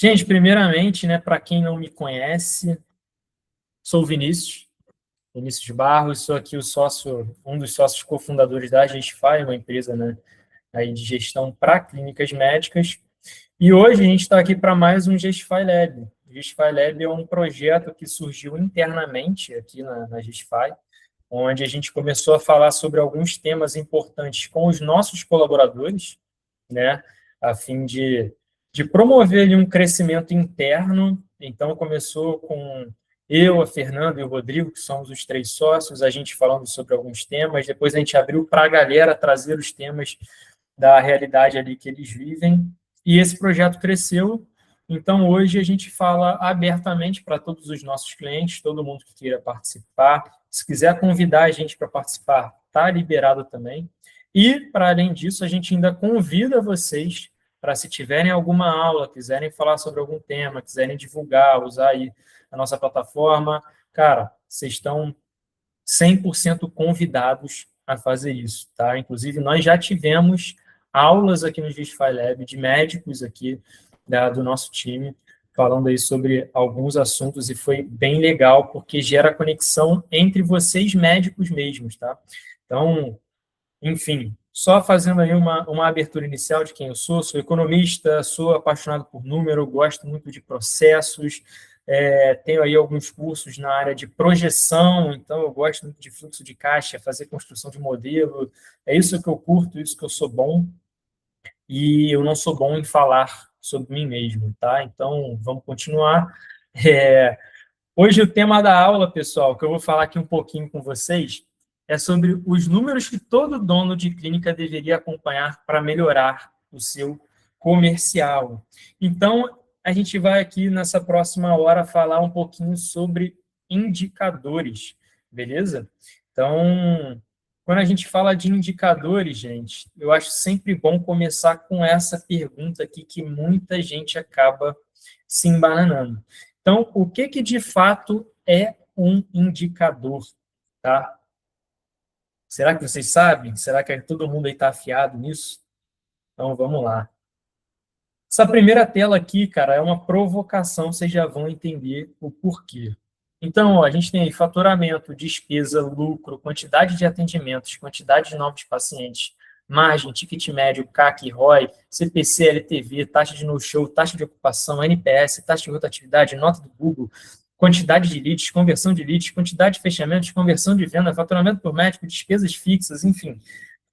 Gente, primeiramente, né, para quem não me conhece, sou o Vinícius de Barros, sou aqui um dos sócios cofundadores da Gestify, uma empresa, né, aí de gestão para clínicas médicas. E hoje a gente está aqui para mais um Gestify Lab. O Gestify Lab é um projeto que surgiu internamente aqui na Gestify, onde a gente começou a falar sobre alguns temas importantes com os nossos colaboradores, né, a fim de promover ali um crescimento interno. Então, começou com eu, a Fernanda e o Rodrigo, que somos os três sócios, a gente falando sobre alguns temas. Depois a gente abriu para a galera trazer os temas da realidade ali que eles vivem. E esse projeto cresceu. Então, hoje a gente fala abertamente para todos os nossos clientes, todo mundo que queira participar. Se quiser convidar a gente para participar, está liberado também. E, para além disso, a gente ainda convida vocês para, se tiverem alguma aula, quiserem falar sobre algum tema, quiserem divulgar, usar aí a nossa plataforma, cara, vocês estão 100% convidados a fazer isso, tá? Inclusive, nós já tivemos aulas aqui no Gestify Lab de médicos aqui do nosso time, falando aí sobre alguns assuntos, e foi bem legal, porque gera conexão entre vocês médicos mesmos, tá? Então, enfim, só fazendo aí uma abertura inicial de quem eu sou economista, sou apaixonado por número, gosto muito de processos, tenho aí alguns cursos na área de projeção, então eu gosto muito de fluxo de caixa, fazer construção de modelo, é isso que eu curto, isso que eu sou bom, e eu não sou bom em falar sobre mim mesmo, tá? Então, vamos continuar. Hoje o tema da aula, pessoal, que eu vou falar aqui um pouquinho com vocês, é sobre os números que todo dono de clínica deveria acompanhar para melhorar o seu comercial. Então, a gente vai aqui nessa próxima hora falar um pouquinho sobre indicadores, beleza? Então, quando a gente fala de indicadores, gente, eu acho sempre bom começar com essa pergunta aqui que muita gente acaba se embananando. Então, o que de fato é um indicador, tá? Será que vocês sabem? Será que todo mundo aí está afiado nisso? Então, vamos lá. Essa primeira tela aqui, cara, é uma provocação, vocês já vão entender o porquê. Então, ó, a gente tem aí faturamento, despesa, lucro, quantidade de atendimentos, quantidade de novos pacientes, margem, ticket médio, CAC, ROI, CPC, LTV, taxa de no-show, taxa de ocupação, NPS, taxa de rotatividade, nota do Google, quantidade de leads, conversão de leads, quantidade de fechamentos, conversão de venda, faturamento por médico, despesas fixas, enfim.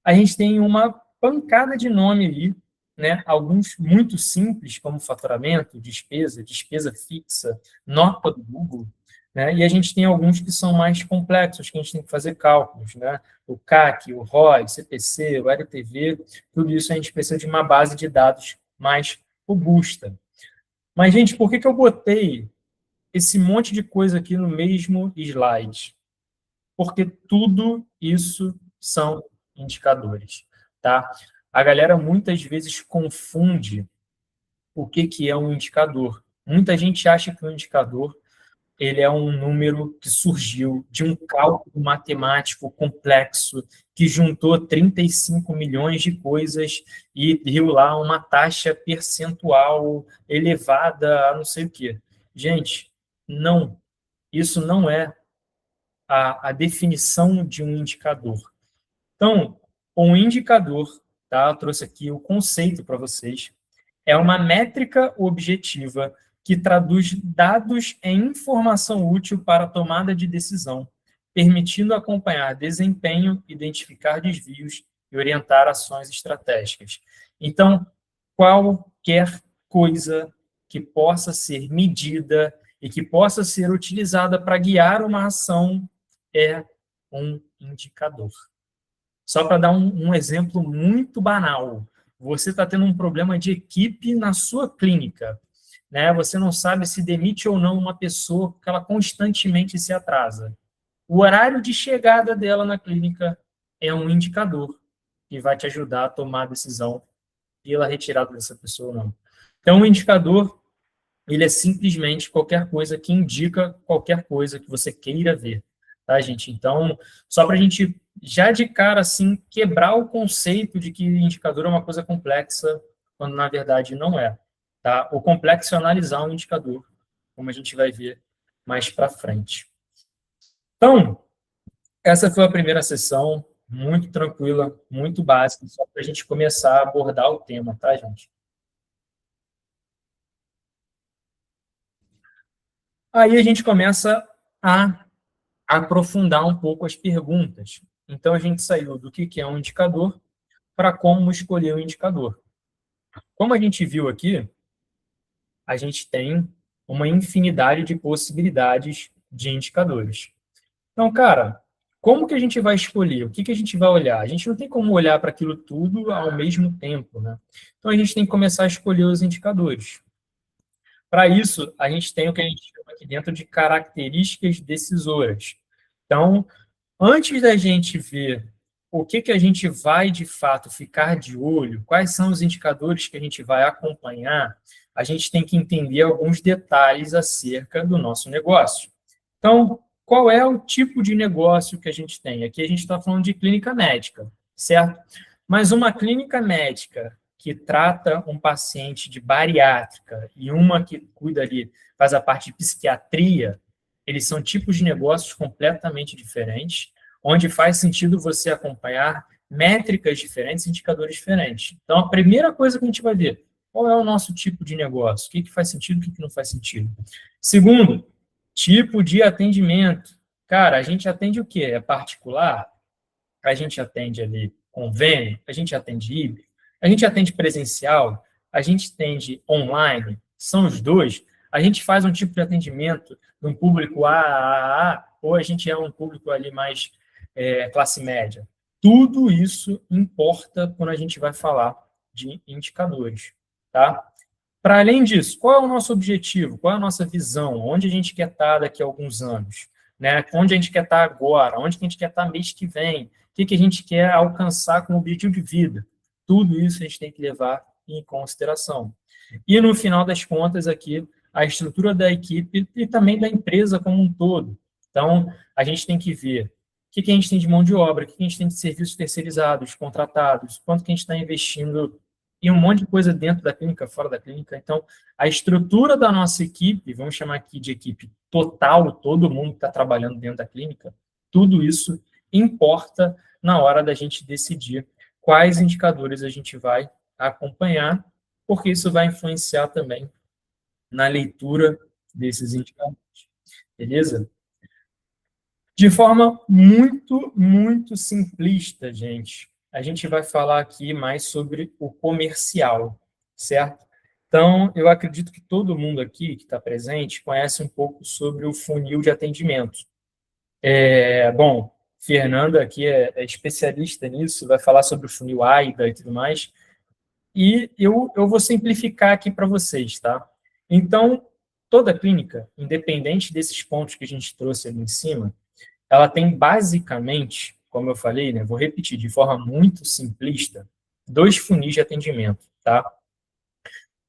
A gente tem uma pancada de nome ali, né? Alguns muito simples, como faturamento, despesa fixa, nota do Google, né? E a gente tem alguns que são mais complexos, que a gente tem que fazer cálculos, né? O CAC, o ROI, o CPC, o LTV, tudo isso a gente precisa de uma base de dados mais robusta. Mas, gente, por que eu botei esse monte de coisa aqui no mesmo slide? Porque tudo isso são indicadores, tá? A galera muitas vezes confunde o que é um indicador. Muita gente acha que um indicador ele é um número que surgiu de um cálculo matemático complexo que juntou 35 milhões de coisas e deu lá uma taxa percentual elevada a não sei o quê. Gente, não. Isso não é a definição de um indicador. Então, um indicador, tá? Eu trouxe aqui o conceito para vocês, é uma métrica objetiva que traduz dados em informação útil para a tomada de decisão, permitindo acompanhar desempenho, identificar desvios e orientar ações estratégicas. Então, qualquer coisa que possa ser medida e que possa ser utilizada para guiar uma ação é um indicador. Só para dar um exemplo muito banal, você está tendo um problema de equipe na sua clínica, né? Você não sabe se demite ou não uma pessoa porque ela constantemente se atrasa. O horário de chegada dela na clínica é um indicador que vai te ajudar a tomar a decisão pela retirada dessa pessoa ou não. Então, o indicador, ele é simplesmente qualquer coisa que indica qualquer coisa que você queira ver, tá, gente? Então, só para a gente, já de cara, assim, quebrar o conceito de que indicador é uma coisa complexa, quando, na verdade, não é, tá? O complexo é analisar um indicador, como a gente vai ver mais para frente. Então, essa foi a primeira sessão, muito tranquila, muito básica, só para a gente começar a abordar o tema, tá, gente? Aí a gente começa a aprofundar um pouco as perguntas. Então, a gente saiu do que é um indicador para como escolher o indicador. Como a gente viu aqui, a gente tem uma infinidade de possibilidades de indicadores. Então, cara, como que a gente vai escolher? O que que a gente vai olhar? A gente não tem como olhar para aquilo tudo ao mesmo tempo, né? Então, a gente tem que começar a escolher os indicadores. Para isso, a gente tem o que a gente chama aqui dentro de características decisoras. Então, antes da gente ver o que que a gente vai, de fato, ficar de olho, quais são os indicadores que a gente vai acompanhar, a gente tem que entender alguns detalhes acerca do nosso negócio. Então, qual é o tipo de negócio que a gente tem? Aqui a gente está falando de clínica médica, certo? Mas uma clínica médica que trata um paciente de bariátrica e uma que cuida ali, faz a parte de psiquiatria, eles são tipos de negócios completamente diferentes, onde faz sentido você acompanhar métricas diferentes, indicadores diferentes. Então, a primeira coisa que a gente vai ver, qual é o nosso tipo de negócio? O que faz sentido, o que não faz sentido? Segundo, tipo de atendimento. Cara, a gente atende o quê? É particular? A gente atende ali convênio? A gente atende híbrido? A gente atende presencial? A gente atende online? São os dois? A gente faz um tipo de atendimento de um público AAA ou a gente é um público ali mais classe média? Tudo isso importa quando a gente vai falar de indicadores, tá? Para além disso, qual é o nosso objetivo? Qual é a nossa visão? Onde a gente quer estar daqui a alguns anos? Né? Onde a gente quer estar agora? Onde a gente quer estar mês que vem? O que a gente quer alcançar como objetivo de vida? Tudo isso a gente tem que levar em consideração. E, no final das contas, aqui, a estrutura da equipe e também da empresa como um todo. Então, a gente tem que ver o que a gente tem de mão de obra, o que a gente tem de serviços terceirizados, contratados, quanto que a gente está investindo e um monte de coisa dentro da clínica, fora da clínica. Então, a estrutura da nossa equipe, vamos chamar aqui de equipe total, todo mundo que está trabalhando dentro da clínica, tudo isso importa na hora da gente decidir quais indicadores a gente vai acompanhar, porque isso vai influenciar também na leitura desses indicadores. Beleza? De forma muito, muito simplista, gente, a gente vai falar aqui mais sobre o comercial, certo? Então, eu acredito que todo mundo aqui que está presente conhece um pouco sobre o funil de atendimento. Bom, Fernanda aqui é especialista nisso, vai falar sobre o funil AIDA e tudo mais, e eu vou simplificar aqui para vocês, tá? Então, toda clínica, independente desses pontos que a gente trouxe ali em cima, ela tem basicamente, como eu falei, né, vou repetir de forma muito simplista, dois funis de atendimento, tá?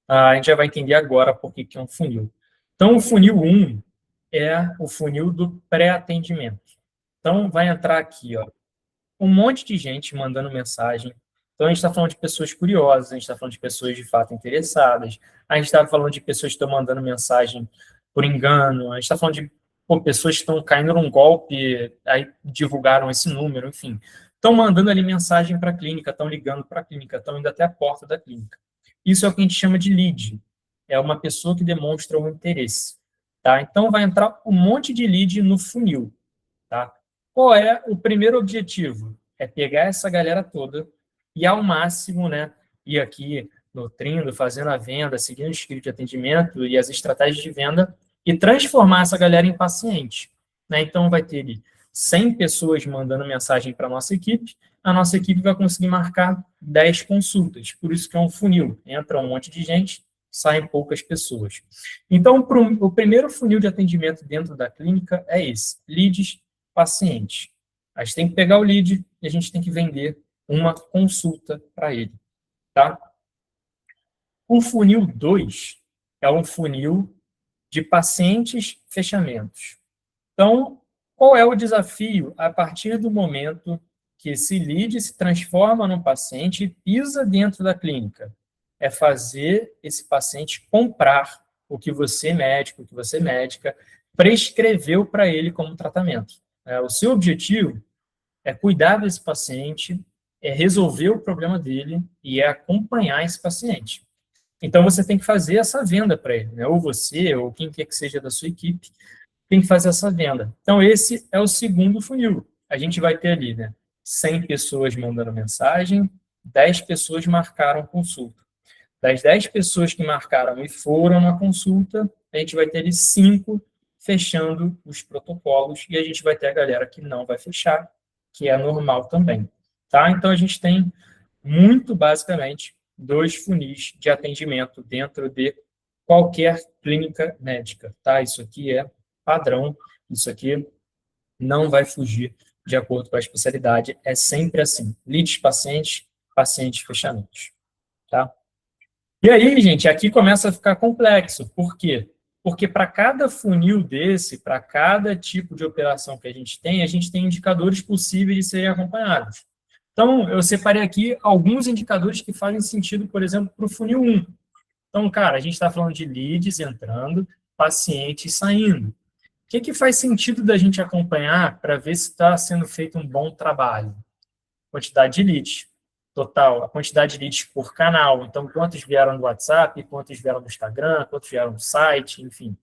A gente já vai entender agora por que é um funil. Então, o funil 1 é o funil do pré-atendimento. Então, vai entrar aqui, ó, um monte de gente mandando mensagem. Então, a gente está falando de pessoas curiosas, a gente está falando de pessoas de fato interessadas, a gente está falando de pessoas que estão mandando mensagem por engano, a gente está falando de pessoas que estão caindo num golpe, aí divulgaram esse número, enfim. Estão mandando ali mensagem para a clínica, estão ligando para a clínica, estão indo até a porta da clínica. Isso é o que a gente chama de lead. É uma pessoa que demonstra um interesse. Tá? Então, vai entrar um monte de lead no funil. Tá? Qual é o primeiro objetivo? É pegar essa galera toda e, ao máximo, né, ir aqui nutrindo, fazendo a venda, seguindo o script de atendimento e as estratégias de venda e transformar essa galera em paciente. Né? Então, vai ter ali 100 pessoas mandando mensagem para a nossa equipe vai conseguir marcar 10 consultas. Por isso que é um funil. Entra um monte de gente, saem poucas pessoas. Então, o primeiro funil de atendimento dentro da clínica é esse: leads, paciente. A gente tem que pegar o lead e a gente tem que vender uma consulta para ele, tá? O funil 2 é um funil de pacientes fechamentos. Então, qual é o desafio a partir do momento que esse lead se transforma num paciente e pisa dentro da clínica? é fazer esse paciente comprar o que você, médico, o que você, médica, prescreveu para ele como tratamento. O seu objetivo é cuidar desse paciente, é resolver o problema dele e é acompanhar esse paciente. Então, você tem que fazer essa venda para ele, né? Ou você, ou quem quer que seja da sua equipe, tem que fazer essa venda. Então, esse é o segundo funil. A gente vai ter ali, né? 100 pessoas mandando mensagem, 10 pessoas marcaram consulta. Das 10 pessoas que marcaram e foram na consulta, a gente vai ter ali 5 fechando os protocolos e a gente vai ter a galera que não vai fechar, que é normal também. Tá? Então, a gente tem, muito basicamente, 2 funis de atendimento dentro de qualquer clínica médica. Tá? Isso aqui é padrão, isso aqui não vai fugir de acordo com a especialidade, é sempre assim. Leads pacientes, pacientes fechamentos. Tá? E aí, gente, aqui começa a ficar complexo. Por quê? Porque para cada funil desse, para cada tipo de operação que a gente tem indicadores possíveis de serem acompanhados. Então, eu separei aqui alguns indicadores que fazem sentido, por exemplo, para o funil 1. Então, cara, a gente está falando de leads entrando, pacientes saindo. O que faz sentido da gente acompanhar para ver se está sendo feito um bom trabalho? Quantidade de leads total, a quantidade de leads por canal. Então, quantos vieram do WhatsApp, quantos vieram do Instagram, quantos vieram do site, enfim.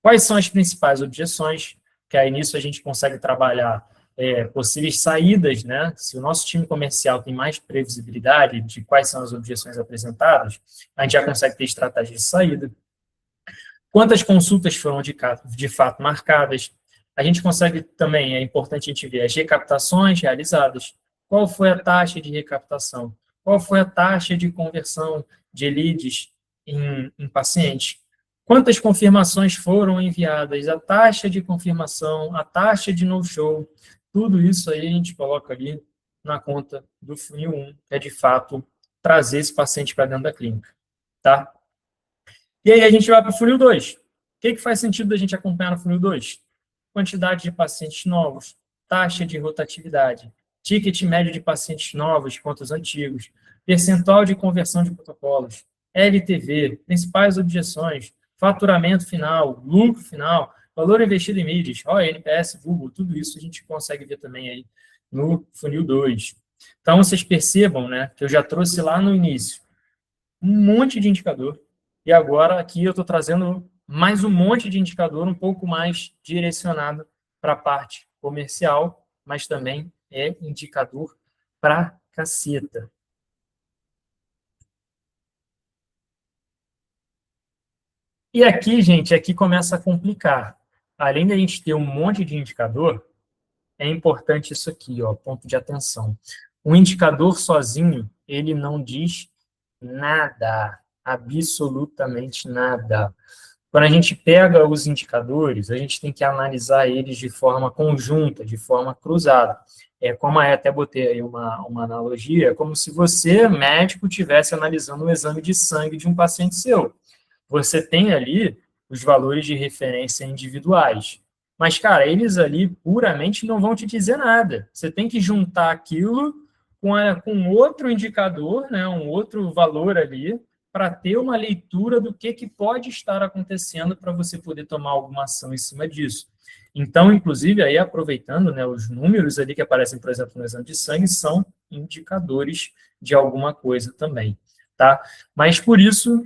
Quais são as principais objeções? Que aí nisso a gente consegue trabalhar possíveis saídas, né? Se o nosso time comercial tem mais previsibilidade de quais são as objeções apresentadas, a gente já consegue ter estratégias de saída. Quantas consultas foram de fato marcadas? A gente consegue também, é importante a gente ver as recaptações realizadas. Qual foi a taxa de recaptação? Qual foi a taxa de conversão de leads em pacientes? Quantas confirmações foram enviadas? A taxa de confirmação, a taxa de no-show, tudo isso aí a gente coloca ali na conta do funil 1, que é de fato trazer esse paciente para dentro da clínica. Tá? E aí a gente vai para o funil 2. O que faz sentido da gente acompanhar no funil 2? Quantidade de pacientes novos, taxa de rotatividade, ticket médio de pacientes novos contra os antigos, percentual de conversão de protocolos, LTV, principais objeções, faturamento final, lucro final, valor investido em mídias, NPS, Google, tudo isso a gente consegue ver também aí no funil 2. Então, vocês percebam, né, que eu já trouxe lá no início um monte de indicador, e agora aqui eu estou trazendo mais um monte de indicador um pouco mais direcionado para a parte comercial, mas também é indicador para caceta. E aqui, gente, aqui começa a complicar. Além da gente ter um monte de indicador, é importante isso aqui, ó, ponto de atenção. O indicador sozinho, ele não diz nada, absolutamente nada. Quando a gente pega os indicadores, a gente tem que analisar eles de forma conjunta, de forma cruzada. Como eu até botei aí uma analogia, é como se você, médico, estivesse analisando um exame de sangue de um paciente seu. Você tem ali os valores de referência individuais. Mas, cara, eles ali puramente não vão te dizer nada. Você tem que juntar aquilo com outro indicador, né, um outro valor ali, para ter uma leitura do que pode estar acontecendo para você poder tomar alguma ação em cima disso. Então, inclusive, aí aproveitando, né, os números ali que aparecem, por exemplo, no exame de sangue, são indicadores de alguma coisa também, tá? Mas por isso,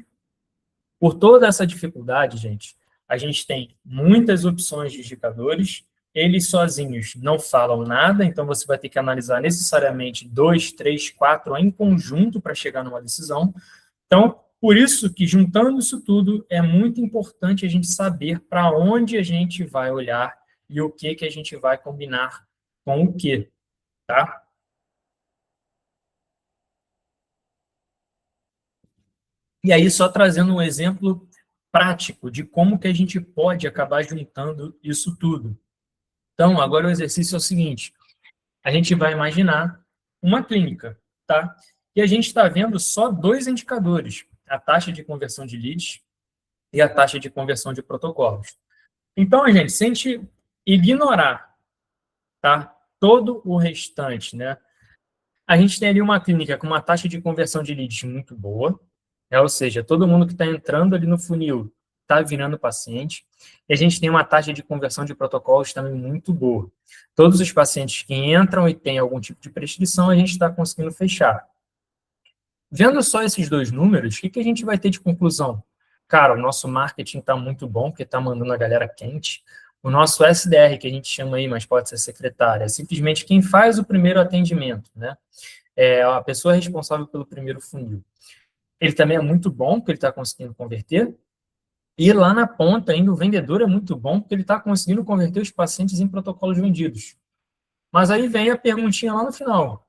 por toda essa dificuldade, gente, a gente tem muitas opções de indicadores, eles sozinhos não falam nada, então você vai ter que analisar necessariamente 2, 3, 4 em conjunto para chegar numa decisão. Então, por isso que, juntando isso tudo, é muito importante a gente saber para onde a gente vai olhar e o que a gente vai combinar com o quê, tá? E aí, só trazendo um exemplo prático de como que a gente pode acabar juntando isso tudo. Então, agora o exercício é o seguinte, a gente vai imaginar uma clínica, tá? E a gente está vendo só 2 indicadores, a taxa de conversão de leads e a taxa de conversão de protocolos. Então, gente, se a gente ignorar, tá, todo o restante, né, a gente tem ali uma clínica com uma taxa de conversão de leads muito boa, Ou seja, todo mundo que está entrando ali no funil está virando paciente, e a gente tem uma taxa de conversão de protocolos também muito boa. Todos os pacientes que entram e têm algum tipo de prescrição, a gente está conseguindo fechar. Vendo só esses dois números, o que a gente vai ter de conclusão? Cara, o nosso marketing está muito bom, porque está mandando a galera quente. O nosso SDR, que a gente chama aí, mas pode ser secretária, é simplesmente quem faz o primeiro atendimento, né? É a pessoa responsável pelo primeiro funil. Ele também é muito bom, porque ele está conseguindo converter. E lá na ponta, ainda, o vendedor é muito bom, porque ele está conseguindo converter os pacientes em protocolos vendidos. Mas aí vem a perguntinha lá no final.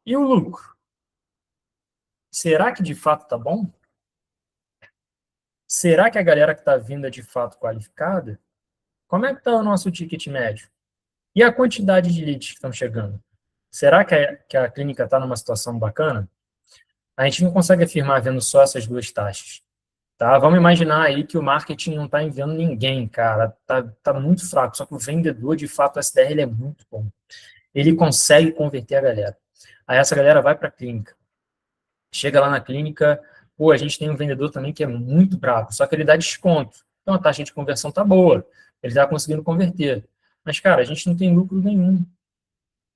E o lucro? Será que de fato está bom? Será que a galera que está vindo é de fato qualificada? Como é que está o nosso ticket médio? E a quantidade de leads que estão chegando? Será que a clínica está numa situação bacana? A gente não consegue afirmar vendo só essas duas taxas. Tá? Vamos imaginar aí que o marketing não está enviando ninguém, cara. Tá muito fraco. Só que o vendedor, de fato, o SDR, ele é muito bom. Ele consegue converter a galera. Aí essa galera vai para a clínica. Chega lá na clínica, pô, a gente tem um vendedor também que é muito bravo, só que ele dá desconto. Então a taxa de conversão tá boa, ele está conseguindo converter. Mas, cara, a gente não tem lucro nenhum.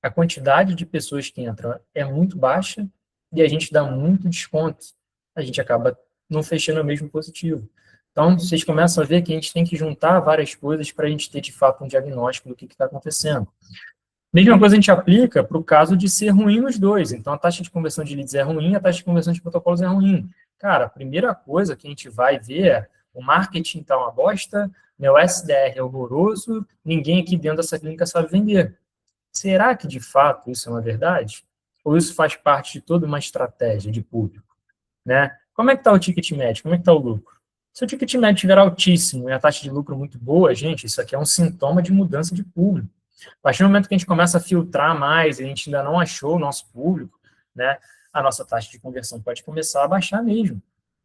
A quantidade de pessoas que entram é muito baixa e a gente dá muito desconto. A gente acaba não fechando o mesmo positivo. Então, vocês começam a ver que a gente tem que juntar várias coisas para a gente ter, de fato, um diagnóstico do que está acontecendo. Mesma coisa a gente aplica para o caso de ser ruim nos dois. Então, a taxa de conversão de leads é ruim, a taxa de conversão de protocolos é ruim. Cara, a primeira coisa que a gente vai ver é o marketing está uma bosta, meu SDR é horroroso, ninguém aqui dentro dessa clínica sabe vender. Será que, de fato, isso é uma verdade? Ou isso faz parte de toda uma estratégia de público? Né? Como é que está o ticket médio? Como é que está o lucro? Se o ticket médio estiver altíssimo e a taxa de lucro muito boa, gente, isso aqui é um sintoma de mudança de público. A partir do momento que a gente começa a filtrar mais e a gente ainda não achou o nosso público, né, a nossa taxa de conversão pode começar a baixar mesmo.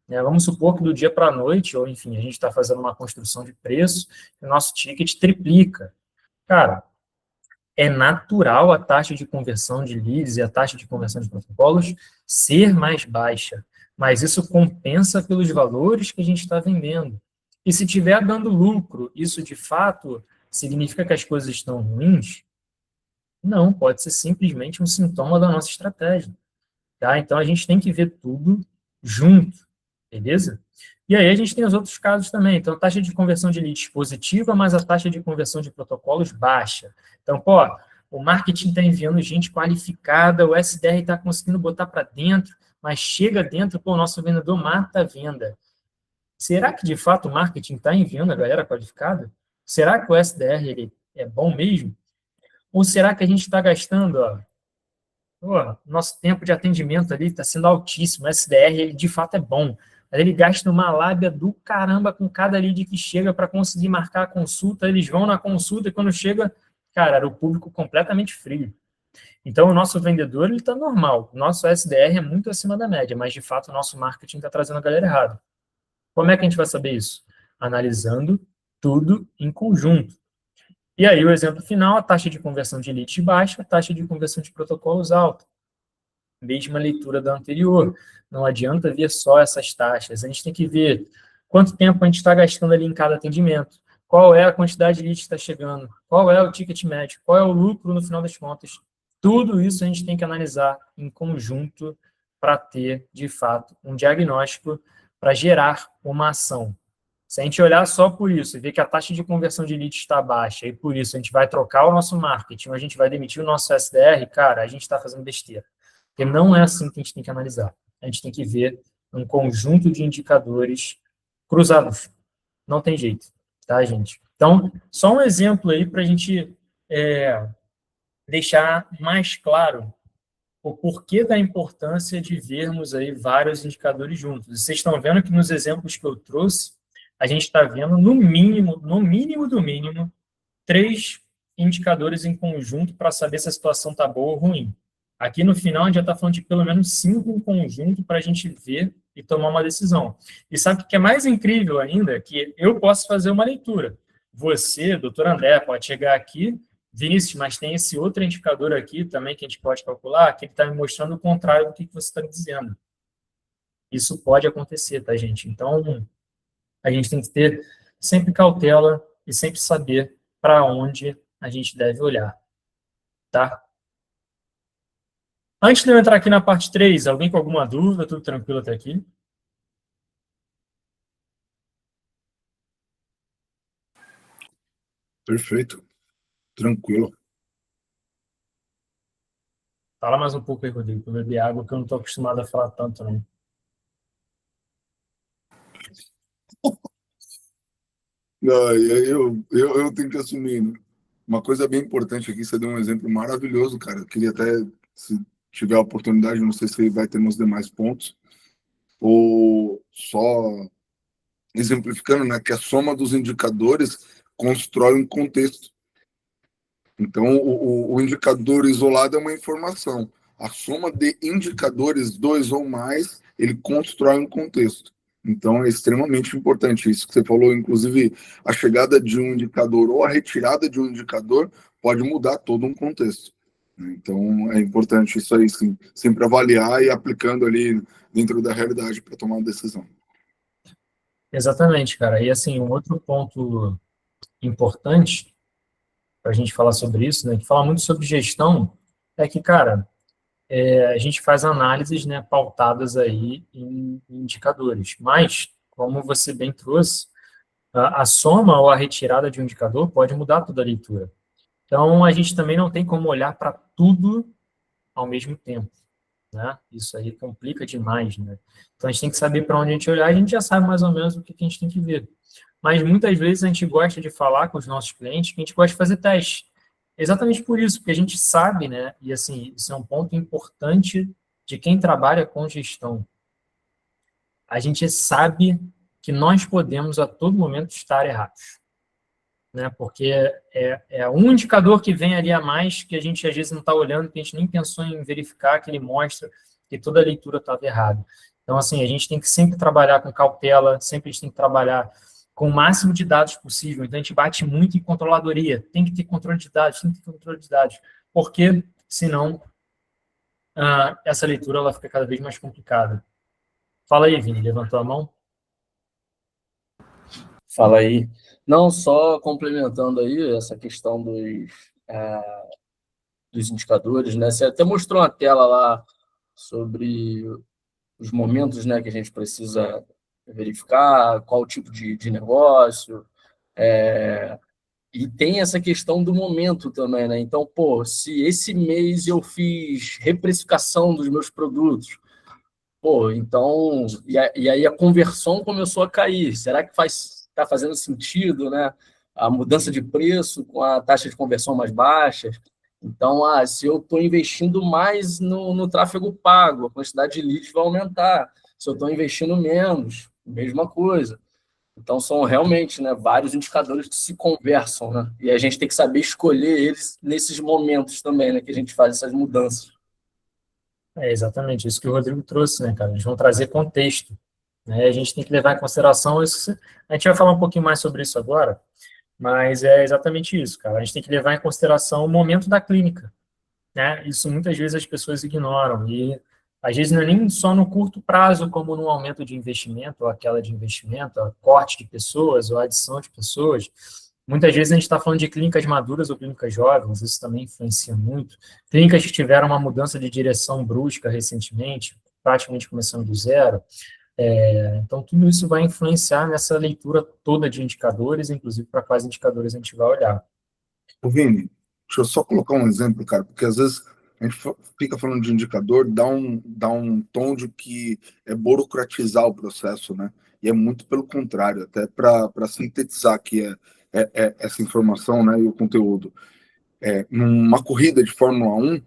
Né? Vamos supor que do dia para a noite, ou enfim, a gente está fazendo uma construção de preço, e o nosso ticket triplica. Cara, é natural a taxa de conversão de leads e a taxa de conversão de protocolos ser mais baixa, mas isso compensa pelos valores que a gente está vendendo. E se estiver dando lucro, isso de fato significa que as coisas estão ruins? Não, pode ser simplesmente um sintoma da nossa estratégia. Tá? Então, a gente tem que ver tudo junto, beleza? E aí a gente tem os outros casos também. Então, taxa de conversão de leads positiva, mas a taxa de conversão de protocolos baixa. Então, pô, o marketing está enviando gente qualificada, o SDR está conseguindo botar para dentro, mas chega dentro, pô, o nosso vendedor mata a venda. Será que, de fato, o marketing está enviando a galera qualificada? Será que o SDR ele é bom mesmo? Ou será que a gente está gastando, ó, nosso tempo de atendimento ali está sendo altíssimo, o SDR, ele de fato é bom, mas ele gasta uma lábia do caramba com cada lead que chega para conseguir marcar a consulta, eles vão na consulta e quando chega, cara, era o público completamente frio. Então, o nosso vendedor, ele está normal, o nosso SDR é muito acima da média, mas de fato o nosso marketing está trazendo a galera errada. Como é que a gente vai saber isso? Analisando tudo em conjunto. E aí, o exemplo final, a taxa de conversão de leads baixa, a taxa de conversão de protocolos alta. Mesma leitura da anterior. Não adianta ver só essas taxas. A gente tem que ver quanto tempo a gente está gastando ali em cada atendimento, qual é a quantidade de leads que está chegando, qual é o ticket médio, qual é o lucro no final das contas. Tudo isso a gente tem que analisar em conjunto para ter, de fato, um diagnóstico para gerar uma ação. Se a gente olhar só por isso e ver que a taxa de conversão de leads está baixa e por isso a gente vai trocar o nosso marketing, ou a gente vai demitir o nosso SDR, cara, a gente está fazendo besteira. Porque não é assim que a gente tem que analisar. A gente tem que ver um conjunto de indicadores cruzados. Não tem jeito, tá, gente? Então, só um exemplo aí para a gente deixar mais claro o porquê da importância de vermos aí vários indicadores juntos. Vocês estão vendo que nos exemplos que eu trouxe, a gente está vendo, no mínimo do mínimo, 3 indicadores em conjunto para saber se a situação está boa ou ruim. Aqui no final, a gente já está falando de pelo menos 5 em conjunto para a gente ver e tomar uma decisão. E sabe o que é mais incrível ainda? Que eu posso fazer uma leitura. Você, doutor André, pode chegar aqui, Vinícius, mas tem esse outro indicador aqui também que a gente pode calcular, que ele está me mostrando o contrário do que você está me dizendo. Isso pode acontecer, tá, gente? Então, a gente tem que ter sempre cautela e sempre saber para onde a gente deve olhar, tá? Antes de eu entrar aqui na parte 3, alguém com alguma dúvida? Tudo tranquilo até aqui? Perfeito. Tranquilo. Fala mais um pouco aí, Rodrigo, para eu beber água, que eu não estou acostumado a falar tanto, não. Não, eu tenho que assumir, né? Uma coisa bem importante aqui, você deu um exemplo maravilhoso, cara. Eu queria até, se tiver a oportunidade, não sei se vai ter nos demais pontos, ou só exemplificando, né, que a soma dos indicadores constrói um contexto. Então, o indicador isolado é uma informação. A soma de indicadores, dois ou mais, ele constrói um contexto. Então, é extremamente importante isso que você falou. Inclusive, a chegada de um indicador ou a retirada de um indicador pode mudar todo um contexto. Então, é importante isso aí, sim. Sempre avaliar e aplicando ali dentro da realidade para tomar uma decisão. Exatamente, cara. E assim, um outro ponto importante para a gente falar sobre isso, né, que fala muito sobre gestão, é que, cara, a gente faz análises, né, pautadas aí em indicadores. Mas, como você bem trouxe, a soma ou a retirada de um indicador pode mudar toda a leitura. Então, a gente também não tem como olhar para tudo ao mesmo tempo, né? Isso aí complica demais, né? Então, a gente tem que saber para onde a gente olhar, a gente já sabe mais ou menos o que a gente tem que ver. Mas muitas vezes a gente gosta de falar com os nossos clientes que a gente gosta de fazer teste. Exatamente por isso, porque a gente sabe, né? E assim, isso é um ponto importante de quem trabalha com gestão. A gente sabe que nós podemos a todo momento estar errados, né? Porque é um indicador que vem ali a mais que a gente às vezes não está olhando, que a gente nem pensou em verificar, que ele mostra que toda a leitura estava errada. Então, assim, a gente tem que sempre trabalhar com cautela, sempre a gente tem que trabalhar com o máximo de dados possível. Então, a gente bate muito em controladoria. Tem que ter controle de dados, tem que ter controle de dados. Porque, senão, essa leitura ela fica cada vez mais complicada. Fala aí, Vini, levantou a mão? Fala aí. Não, só complementando aí essa questão dos indicadores, né? Você até mostrou uma tela lá sobre os momentos, né, que a gente precisa verificar, qual tipo de negócio, e tem essa questão do momento também, né? Então, pô, se esse mês eu fiz reprecificação dos meus produtos, pô, então, e aí a conversão começou a cair. Será que está fazendo sentido, né? A mudança de preço com a taxa de conversão mais baixa. Então, se eu estou investindo mais no tráfego pago, a quantidade de leads vai aumentar. Se eu estou investindo menos, mesma coisa. Então, são realmente, né, vários indicadores que se conversam, né? E a gente tem que saber escolher eles nesses momentos também, né, que a gente faz essas mudanças. É exatamente isso que o Rodrigo trouxe, né, cara? Eles vão trazer contexto, né? A gente tem que levar em consideração isso. A gente vai falar um pouquinho mais sobre isso agora, mas é exatamente isso, cara. A gente tem que levar em consideração o momento da clínica, né? Isso muitas vezes as pessoas ignoram e às vezes não é nem só no curto prazo, como no aumento de investimento, ou aquela de investimento, a corte de pessoas, ou a adição de pessoas. Muitas vezes a gente está falando de clínicas maduras ou clínicas jovens, isso também influencia muito. Clínicas que tiveram uma mudança de direção brusca recentemente, praticamente começando do zero. Então, tudo isso vai influenciar nessa leitura toda de indicadores, inclusive para quais indicadores a gente vai olhar. Ô, Vini, deixa eu só colocar um exemplo, cara, porque às vezes a gente fica falando de indicador, dá um tom de que é burocratizar o processo, né? E é muito pelo contrário, até para sintetizar aqui essa informação, né, e o conteúdo. Numa corrida de Fórmula 1,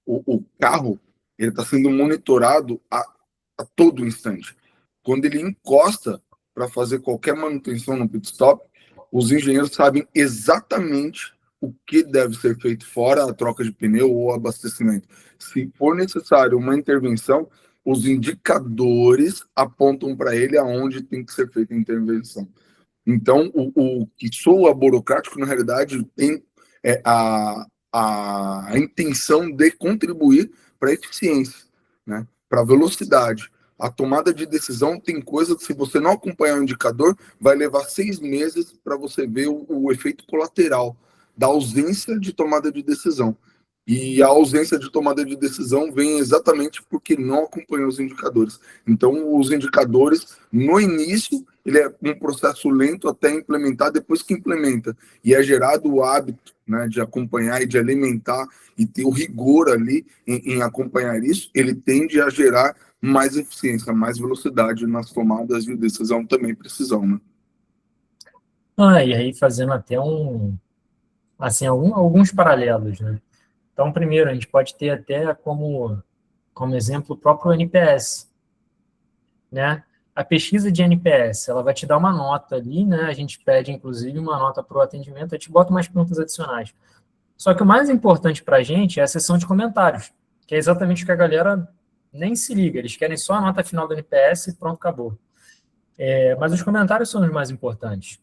o carro ele está sendo monitorado a todo instante. Quando ele encosta para fazer qualquer manutenção no pit stop, os engenheiros sabem exatamente o que deve ser feito, fora a troca de pneu ou abastecimento. Se for necessário uma intervenção, os indicadores apontam para ele aonde tem que ser feita a intervenção. Então, o que soa burocrático, na realidade, tem a intenção de contribuir para a eficiência, né? Para a velocidade. A tomada de decisão tem coisa que, se você não acompanhar o indicador, vai levar 6 meses para você ver o efeito colateral da ausência de tomada de decisão. E a ausência de tomada de decisão vem exatamente porque não acompanhou os indicadores. Então, os indicadores, no início, ele é um processo lento até implementar, depois que implementa, e é gerado o hábito, né, de acompanhar e de alimentar e ter o rigor ali em acompanhar isso, ele tende a gerar mais eficiência, mais velocidade nas tomadas de decisão, também precisão, né? E aí fazendo até assim, alguns paralelos, né? Então, primeiro, a gente pode ter até como exemplo o próprio NPS, né? A pesquisa de NPS, ela vai te dar uma nota ali, né? A gente pede, inclusive, uma nota para o atendimento, a gente bota umas perguntas adicionais. Só que o mais importante para a gente é a seção de comentários, que é exatamente o que a galera nem se liga, eles querem só a nota final do NPS e pronto, acabou. Mas os comentários são os mais importantes.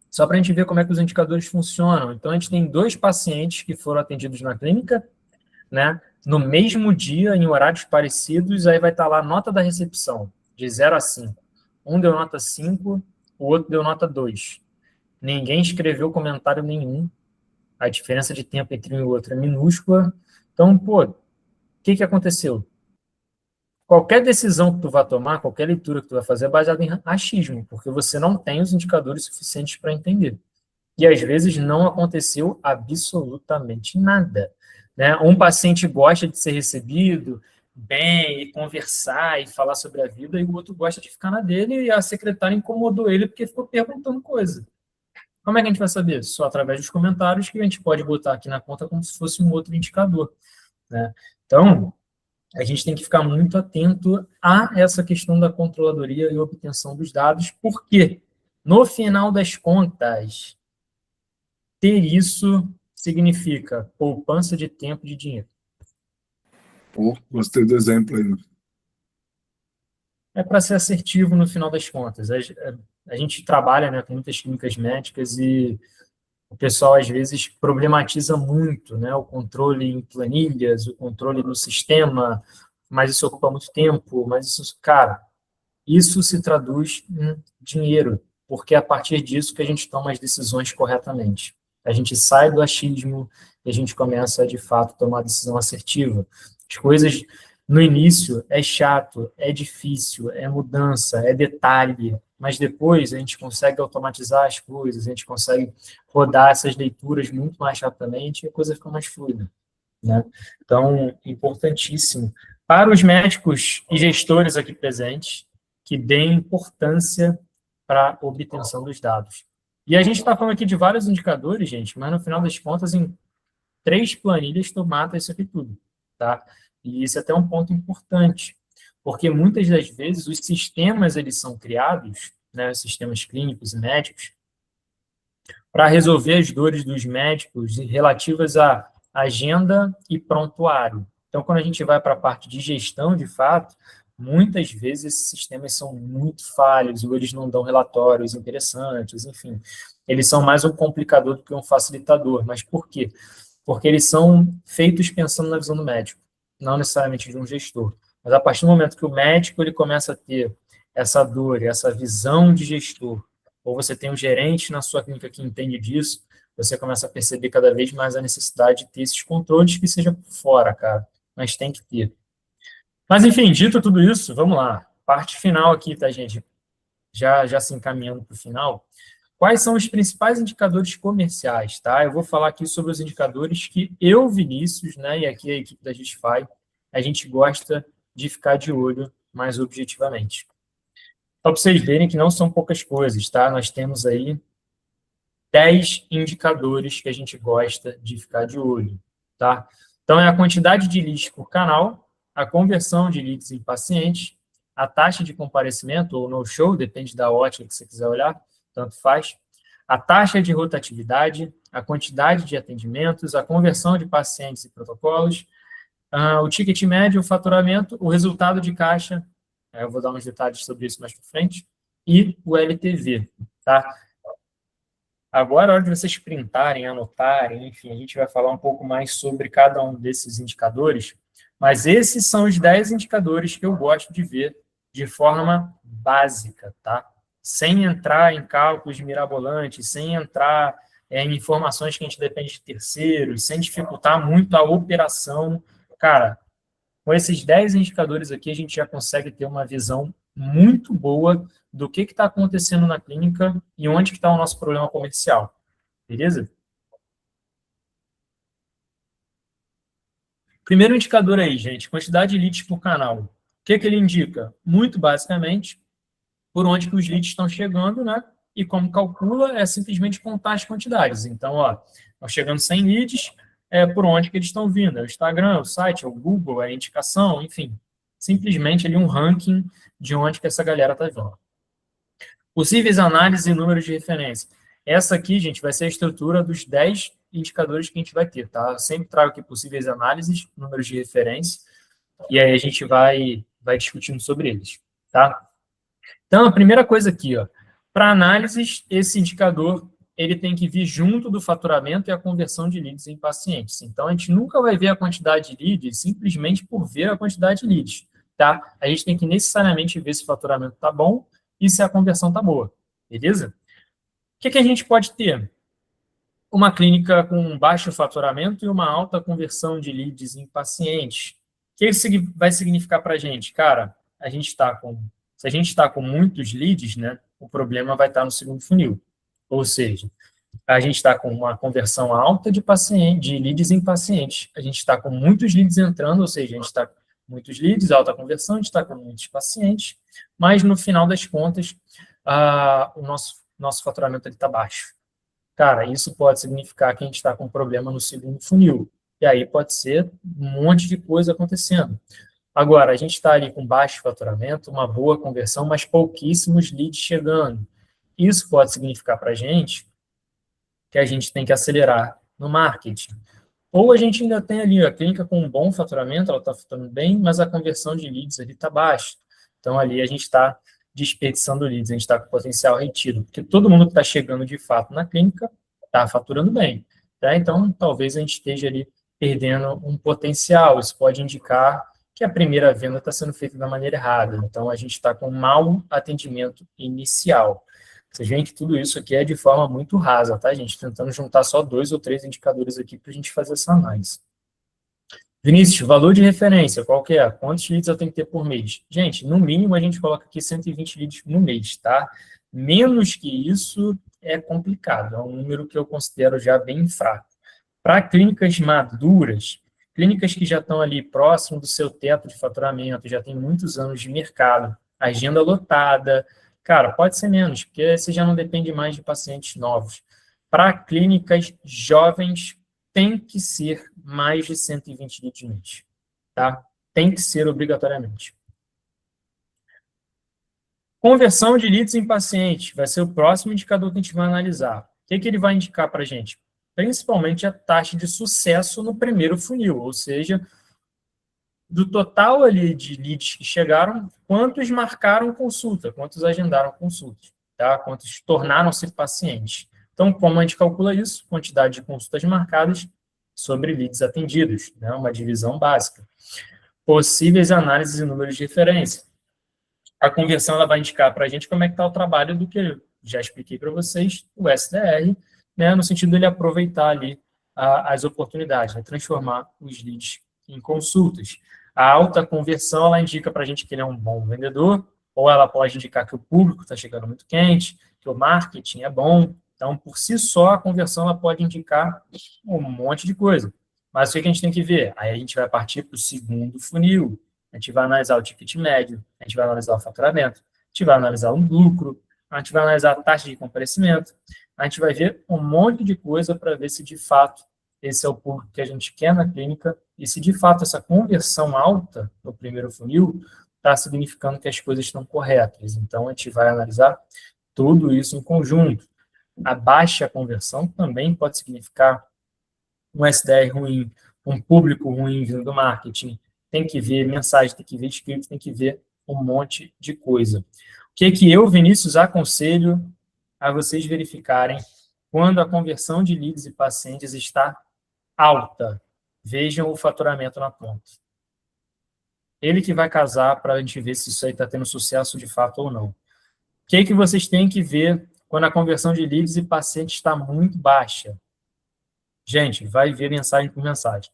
Só para a gente ver como é que os indicadores funcionam. Então, a gente tem 2 pacientes que foram atendidos na clínica, né? No mesmo dia, em horários parecidos, aí vai estar lá a nota da recepção, de 0 a 5. Um deu nota 5, o outro deu nota 2. Ninguém escreveu comentário nenhum. A diferença de tempo entre um e o outro é minúscula. Então, o que aconteceu? Qualquer decisão que tu vai tomar, qualquer leitura que tu vai fazer é baseada em achismo, porque você não tem os indicadores suficientes para entender. E às vezes não aconteceu absolutamente nada, né? Um paciente gosta de ser recebido bem e conversar e falar sobre a vida, e o outro gosta de ficar na dele, e a secretária incomodou ele porque ficou perguntando coisa. Como é que a gente vai saber? Só através dos comentários, que a gente pode botar aqui na conta como se fosse um outro indicador, né? Então, a gente tem que ficar muito atento a essa questão da controladoria e obtenção dos dados, porque, no final das contas, ter isso significa poupança de tempo e de dinheiro. Gostei do exemplo aí. É para ser assertivo no final das contas. A gente trabalha, né, com muitas clínicas médicas e o pessoal, às vezes, problematiza muito, né, o controle em planilhas, o controle no sistema, mas isso ocupa muito tempo, mas isso, cara, isso se traduz em dinheiro, porque é a partir disso que a gente toma as decisões corretamente. A gente sai do achismo e a gente começa, de fato, a tomar decisão assertiva. As coisas, no início, é chato, é difícil, é mudança, é detalhe, mas depois a gente consegue automatizar as coisas, a gente consegue rodar essas leituras muito mais rapidamente e a coisa fica mais fluida, né? Então, importantíssimo. Para os médicos e gestores aqui presentes, que deem importância para a obtenção dos dados. E a gente está falando aqui de vários indicadores, gente, mas no final das contas, em 3 planilhas, tu mata isso aqui tudo, tá? E isso é até um ponto importante, porque muitas das vezes os sistemas, eles são criados, né, sistemas clínicos e médicos, para resolver as dores dos médicos relativas à agenda e prontuário. Então, quando a gente vai para a parte de gestão, de fato, muitas vezes esses sistemas são muito falhos, ou eles não dão relatórios interessantes, enfim. Eles são mais um complicador do que um facilitador. Mas por quê? Porque eles são feitos pensando na visão do médico, não necessariamente de um gestor. Mas a partir do momento que o médico ele começa a ter essa dor, essa visão de gestor, ou você tem um gerente na sua clínica que entende disso, você começa a perceber cada vez mais a necessidade de ter esses controles que seja por fora, cara. Mas tem que ter. Mas, enfim, dito tudo isso, vamos lá. Parte final aqui, tá, gente? Já se encaminhando para o final. Quais são os principais indicadores comerciais, tá? Eu vou falar aqui sobre os indicadores que eu, Vinícius, né, e aqui a equipe da Justify, a gente gosta de ficar de olho mais objetivamente. Só para vocês verem que não são poucas coisas, tá? Nós temos aí 10 indicadores que a gente gosta de ficar de olho, tá? Então, é a quantidade de leads por canal, a conversão de leads em pacientes, a taxa de comparecimento ou no-show, depende da ótica que você quiser olhar, tanto faz, a taxa de rotatividade, a quantidade de atendimentos, a conversão de pacientes e protocolos, o ticket médio, o faturamento, o resultado de caixa, eu vou dar uns detalhes sobre isso mais para frente, e o LTV, tá? Agora é hora de vocês printarem, anotarem, enfim, a gente vai falar um pouco mais sobre cada um desses indicadores, Mas esses são os 10 indicadores que eu gosto de ver de forma básica, tá? Sem entrar em cálculos mirabolantes, sem entrar em informações que a gente depende de terceiros, sem dificultar muito a operação. Cara, com esses 10 indicadores aqui, a gente já consegue ter uma visão muito boa do que está acontecendo na clínica e onde que está o nosso problema comercial. Beleza? Primeiro indicador aí, gente, quantidade de leads por canal. O que ele indica? Muito basicamente, por onde que os leads estão chegando, né? E como calcula, é simplesmente contar as quantidades. Então, ó, estão chegando 100 leads, por onde que eles estão vindo? É o Instagram, o site, é o Google, é a indicação, enfim. Simplesmente ali um ranking de onde que essa galera está vindo. Possíveis análises e números de referência. Essa aqui, gente, vai ser a estrutura dos 10 indicadores que a gente vai ter, tá? Eu sempre trago aqui possíveis análises, números de referência, e aí a gente vai discutindo sobre eles, tá? Então, a primeira coisa aqui, ó, para análises, esse indicador ele tem que vir junto do faturamento e a conversão de leads em pacientes. Então, a gente nunca vai ver a quantidade de leads simplesmente por ver a quantidade de leads, tá? A gente tem que necessariamente ver se o faturamento está bom e se a conversão está boa, beleza? O que a gente pode ter? Uma clínica com baixo faturamento e uma alta conversão de leads em pacientes. O que isso vai significar para a gente? Cara, se a gente está com muitos leads, né, o problema vai estar no segundo funil. Ou seja, a gente está com uma conversão alta de leads em pacientes. A gente está com muitos leads entrando, ou seja, a gente está com muitos leads, alta conversão, a gente está com muitos pacientes, mas no final das contas, o nosso faturamento está baixo. Cara, isso pode significar que a gente está com um problema no segundo funil. E aí pode ser um monte de coisa acontecendo. Agora, a gente está ali com baixo faturamento, uma boa conversão, mas pouquíssimos leads chegando. Isso pode significar para a gente que a gente tem que acelerar no marketing. Ou a gente ainda tem ali a clínica com um bom faturamento, ela está faturando bem, mas a conversão de leads ali está baixa. Então, ali a gente está desperdiçando leads, a gente está com potencial retido, porque todo mundo que está chegando de fato na clínica está faturando bem. Tá? Então, talvez a gente esteja ali perdendo um potencial. Isso pode indicar que a primeira venda está sendo feita da maneira errada. Então, a gente está com um mau atendimento inicial. Vocês veem que tudo isso aqui é de forma muito rasa, tá, gente? Tentando juntar só 2 ou 3 indicadores aqui para a gente fazer essa análise. Vinícius, valor de referência, qual que é? Quantos leads eu tenho que ter por mês? Gente, no mínimo a gente coloca aqui 120 leads no mês, tá? Menos que isso é complicado, é um número que eu considero já bem fraco. Para clínicas maduras, clínicas que já estão ali próximo do seu teto de faturamento, já tem muitos anos de mercado, agenda lotada, cara, pode ser menos, porque você já não depende mais de pacientes novos. Para clínicas jovens, tem que ser mais de 120 leads mês, tá? Tem que ser obrigatoriamente. Conversão de leads em paciente vai ser o próximo indicador que a gente vai analisar. O que ele vai indicar para a gente? Principalmente a taxa de sucesso no primeiro funil, ou seja, do total ali de leads que chegaram, quantos marcaram consulta, quantos agendaram consultas, tá? Quantos tornaram-se pacientes. Então, como a gente calcula isso? Quantidade de consultas marcadas sobre leads atendidos, né? Uma divisão básica. Possíveis análises e números de referência. A conversão ela vai indicar para a gente como é que está o trabalho do que eu já expliquei para vocês, o SDR, né? No sentido de ele aproveitar ali as oportunidades, né? Transformar os leads em consultas. A alta conversão ela indica para a gente que ele é um bom vendedor, ou ela pode indicar que o público está chegando muito quente, que o marketing é bom. Então, por si só, a conversão ela pode indicar um monte de coisa. Mas o que a gente tem que ver? Aí a gente vai partir para o segundo funil. A gente vai analisar o ticket médio, a gente vai analisar o faturamento, a gente vai analisar o lucro, a gente vai analisar a taxa de comparecimento, a gente vai ver um monte de coisa para ver se, de fato, esse é o público que a gente quer na clínica e se, de fato, essa conversão alta no primeiro funil está significando que as coisas estão corretas. Então, a gente vai analisar tudo isso em conjunto. A baixa conversão também pode significar um SDR ruim, um público ruim vindo do marketing. Tem que ver mensagem, tem que ver script, tem que ver um monte de coisa. O que eu, Vinícius, aconselho a vocês verificarem quando a conversão de leads e pacientes está alta? Vejam o faturamento na ponta. Ele que vai casar para a gente ver se isso aí está tendo sucesso de fato ou não. O que vocês têm que ver quando a conversão de leads e pacientes está muito baixa? Gente, vai ver mensagem por mensagem.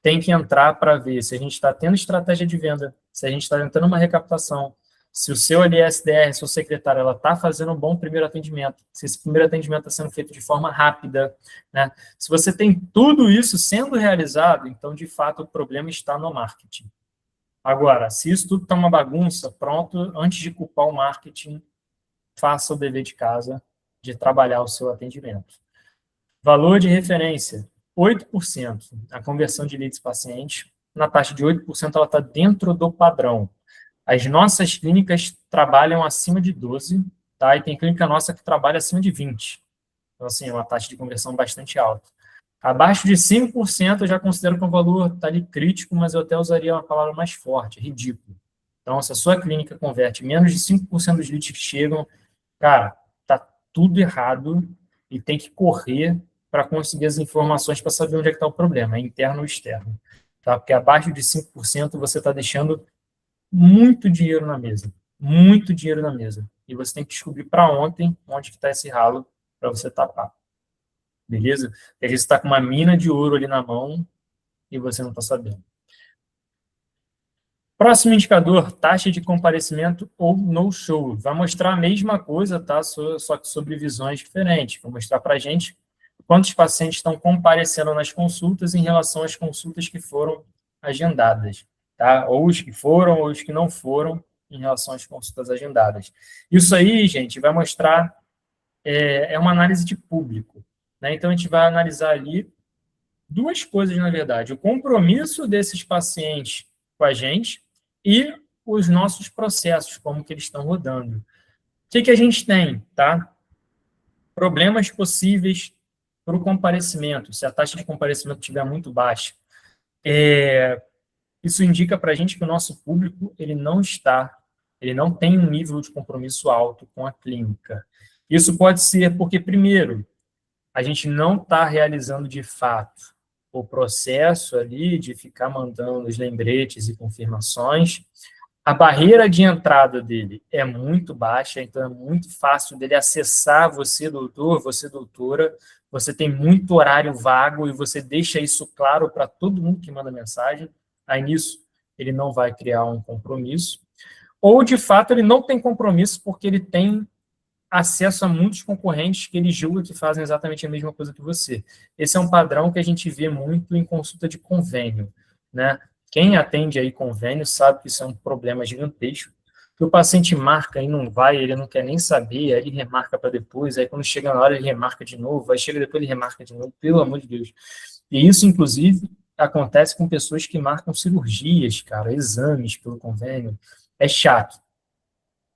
Tem que entrar para ver se a gente está tendo estratégia de venda, se a gente está tentando uma recaptação, se o seu LSDR, seu secretário, ela está fazendo um bom primeiro atendimento, se esse primeiro atendimento está sendo feito de forma rápida, né? Se você tem tudo isso sendo realizado, então, de fato, o problema está no marketing. Agora, se isso tudo está uma bagunça, pronto, antes de culpar o marketing, faça o dever de casa de trabalhar o seu atendimento. Valor de referência, 8%. A conversão de leads pacientes, na taxa de 8%, ela está dentro do padrão. As nossas clínicas trabalham acima de 12%, tá? E tem clínica nossa que trabalha acima de 20%. Então, assim, é uma taxa de conversão bastante alta. Abaixo de 5%, eu já considero que o valor está ali crítico, mas eu até usaria uma palavra mais forte, ridículo. Então, se a sua clínica converte menos de 5% dos leads que chegam, cara, tá tudo errado e tem que correr para conseguir as informações para saber onde é que está o problema, é interno ou externo. Tá? Porque abaixo de 5% você está deixando muito dinheiro na mesa. Muito dinheiro na mesa. E você tem que descobrir para ontem onde está esse ralo para você tapar. Beleza? Às vezes você está com uma mina de ouro ali na mão e você não está sabendo. Próximo indicador, taxa de comparecimento ou no-show. Vai mostrar a mesma coisa, tá? Só que sobre visões diferentes. Vai mostrar para a gente quantos pacientes estão comparecendo nas consultas em relação às consultas que foram agendadas, tá? Ou os que foram, ou os que não foram em relação às consultas agendadas. Isso aí, gente, vai mostrar, é uma análise de público, né? Então, a gente vai analisar ali duas coisas, na verdade. O compromisso desses pacientes com a gente e os nossos processos, como que eles estão rodando. O que a gente tem, tá? Problemas possíveis para o comparecimento. Se a taxa de comparecimento estiver muito baixa, isso indica para a gente que o nosso público ele não tem um nível de compromisso alto com a clínica. Isso pode ser porque, primeiro, a gente não está realizando de fato o processo ali de ficar mandando os lembretes e confirmações. A barreira de entrada dele é muito baixa, então é muito fácil dele acessar você, doutor, você, doutora. Você tem muito horário vago e você deixa isso claro para todo mundo que manda mensagem. Aí, nisso, ele não vai criar um compromisso. Ou, de fato, ele não tem compromisso porque ele tem acesso a muitos concorrentes que ele julga que fazem exatamente a mesma coisa que você. Esse é um padrão que a gente vê muito em consulta de convênio, né? Quem atende aí convênio sabe que isso é um problema gigantesco, que o paciente marca e não vai, ele não quer nem saber, aí ele remarca para depois, aí quando chega na hora ele remarca de novo, aí chega depois ele remarca de novo, pelo amor de Deus. E isso, inclusive, acontece com pessoas que marcam cirurgias, cara, exames pelo convênio. É chato.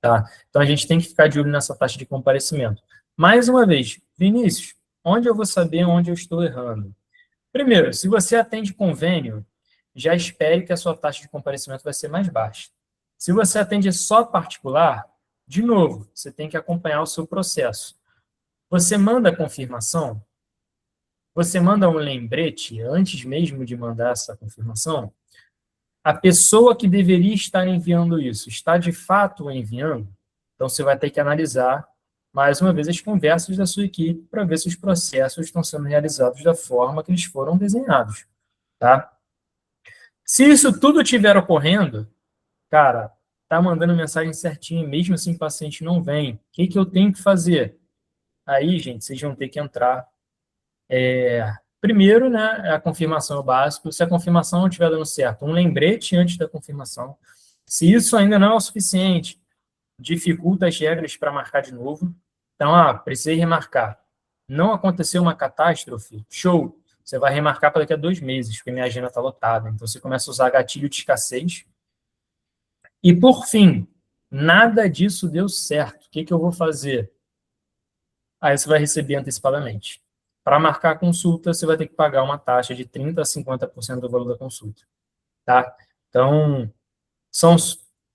Tá? Então, a gente tem que ficar de olho nessa taxa de comparecimento. Mais uma vez, Vinícius, onde eu vou saber onde eu estou errando? Primeiro, se você atende convênio, já espere que a sua taxa de comparecimento vai ser mais baixa. Se você atende só particular, de novo, você tem que acompanhar o seu processo. Você manda a confirmação? Você manda um lembrete antes mesmo de mandar essa confirmação? A pessoa que deveria estar enviando isso está de fato enviando? Então, você vai ter que analisar, mais uma vez, as conversas da sua equipe para ver se os processos estão sendo realizados da forma que eles foram desenhados. Tá? Se isso tudo estiver ocorrendo, cara, tá mandando mensagem certinho, mesmo assim o paciente não vem, o que eu tenho que fazer? Aí, gente, vocês vão ter que entrar. Primeiro, né, a confirmação é o básico. Se a confirmação não estiver dando certo, um lembrete antes da confirmação. Se isso ainda não é o suficiente, dificulta as regras para marcar de novo. Então, precisei remarcar. Não aconteceu uma catástrofe? Show! Você vai remarcar para daqui a 2 meses, porque minha agenda está lotada. Então, você começa a usar gatilho de escassez. E, por fim, nada disso deu certo. O que eu vou fazer? Aí você vai receber antecipadamente. Para marcar a consulta, você vai ter que pagar uma taxa de 30% a 50% do valor da consulta. Tá? Então, são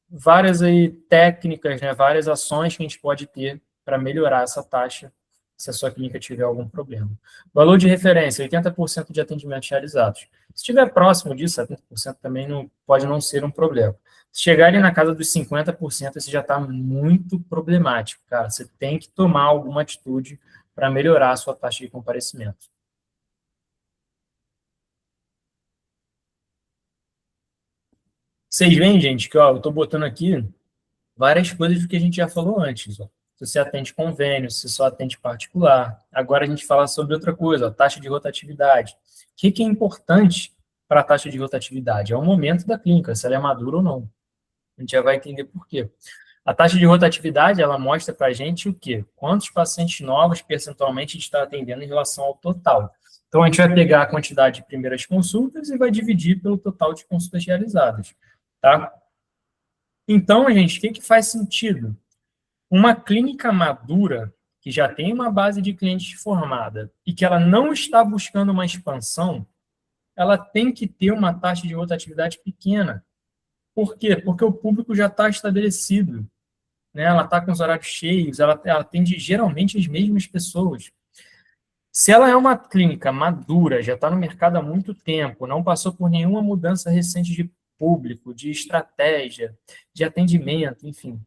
várias aí técnicas, né, várias ações que a gente pode ter para melhorar essa taxa, se a sua clínica tiver algum problema. Valor de referência, 80% de atendimentos realizados. Se estiver próximo disso, 70% também pode não ser um problema. Se chegarem na casa dos 50%, isso já está muito problemático, cara. Você tem que tomar alguma atitude para melhorar a sua taxa de comparecimento. Vocês veem, gente, que eu estou botando aqui várias coisas do que a gente já falou antes. Ó. Se você atende convênio, se você só atende particular. Agora a gente fala sobre outra coisa, a taxa de rotatividade. O que é importante para a taxa de rotatividade? É o momento da clínica, se ela é madura ou não. A gente já vai entender por quê. A taxa de rotatividade, ela mostra para a gente o quê? Quantos pacientes novos, percentualmente, a gente está atendendo em relação ao total. Então, a gente vai pegar a quantidade de primeiras consultas e vai dividir pelo total de consultas realizadas. Tá? Então, gente, o que faz sentido? Uma clínica madura, que já tem uma base de clientes formada e que ela não está buscando uma expansão, ela tem que ter uma taxa de rotatividade pequena. Por quê? Porque o público já está estabelecido, né? Ela está com os horários cheios, ela atende geralmente as mesmas pessoas. Se ela é uma clínica madura, já está no mercado há muito tempo, não passou por nenhuma mudança recente de público, de estratégia, de atendimento, enfim,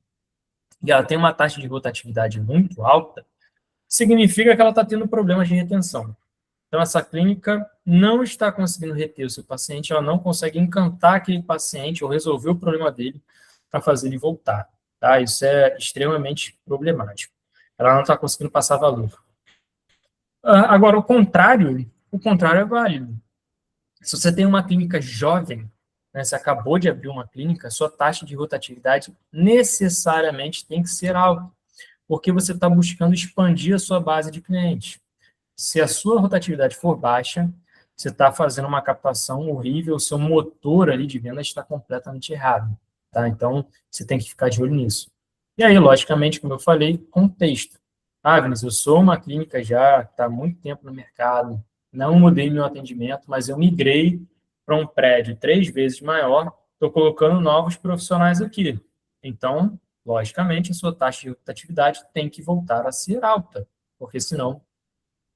e ela tem uma taxa de rotatividade muito alta, significa que ela está tendo problemas de retenção. Então, essa clínica não está conseguindo reter o seu paciente, ela não consegue encantar aquele paciente ou resolver o problema dele para fazer ele voltar. Tá? Isso é extremamente problemático. Ela não está conseguindo passar valor. Agora, o contrário é válido. Se você tem uma clínica jovem, né, você acabou de abrir uma clínica, sua taxa de rotatividade necessariamente tem que ser alta, porque você está buscando expandir a sua base de clientes. Se a sua rotatividade for baixa, você está fazendo uma captação horrível, o seu motor ali de venda está completamente errado. Tá? Então, você tem que ficar de olho nisso. E aí, logicamente, como eu falei, contexto. Vinícius, eu sou uma clínica já, está há muito tempo no mercado, não mudei meu atendimento, mas eu migrei para um prédio 3 vezes maior, estou colocando novos profissionais aqui. Então, logicamente, a sua taxa de rotatividade tem que voltar a ser alta, porque senão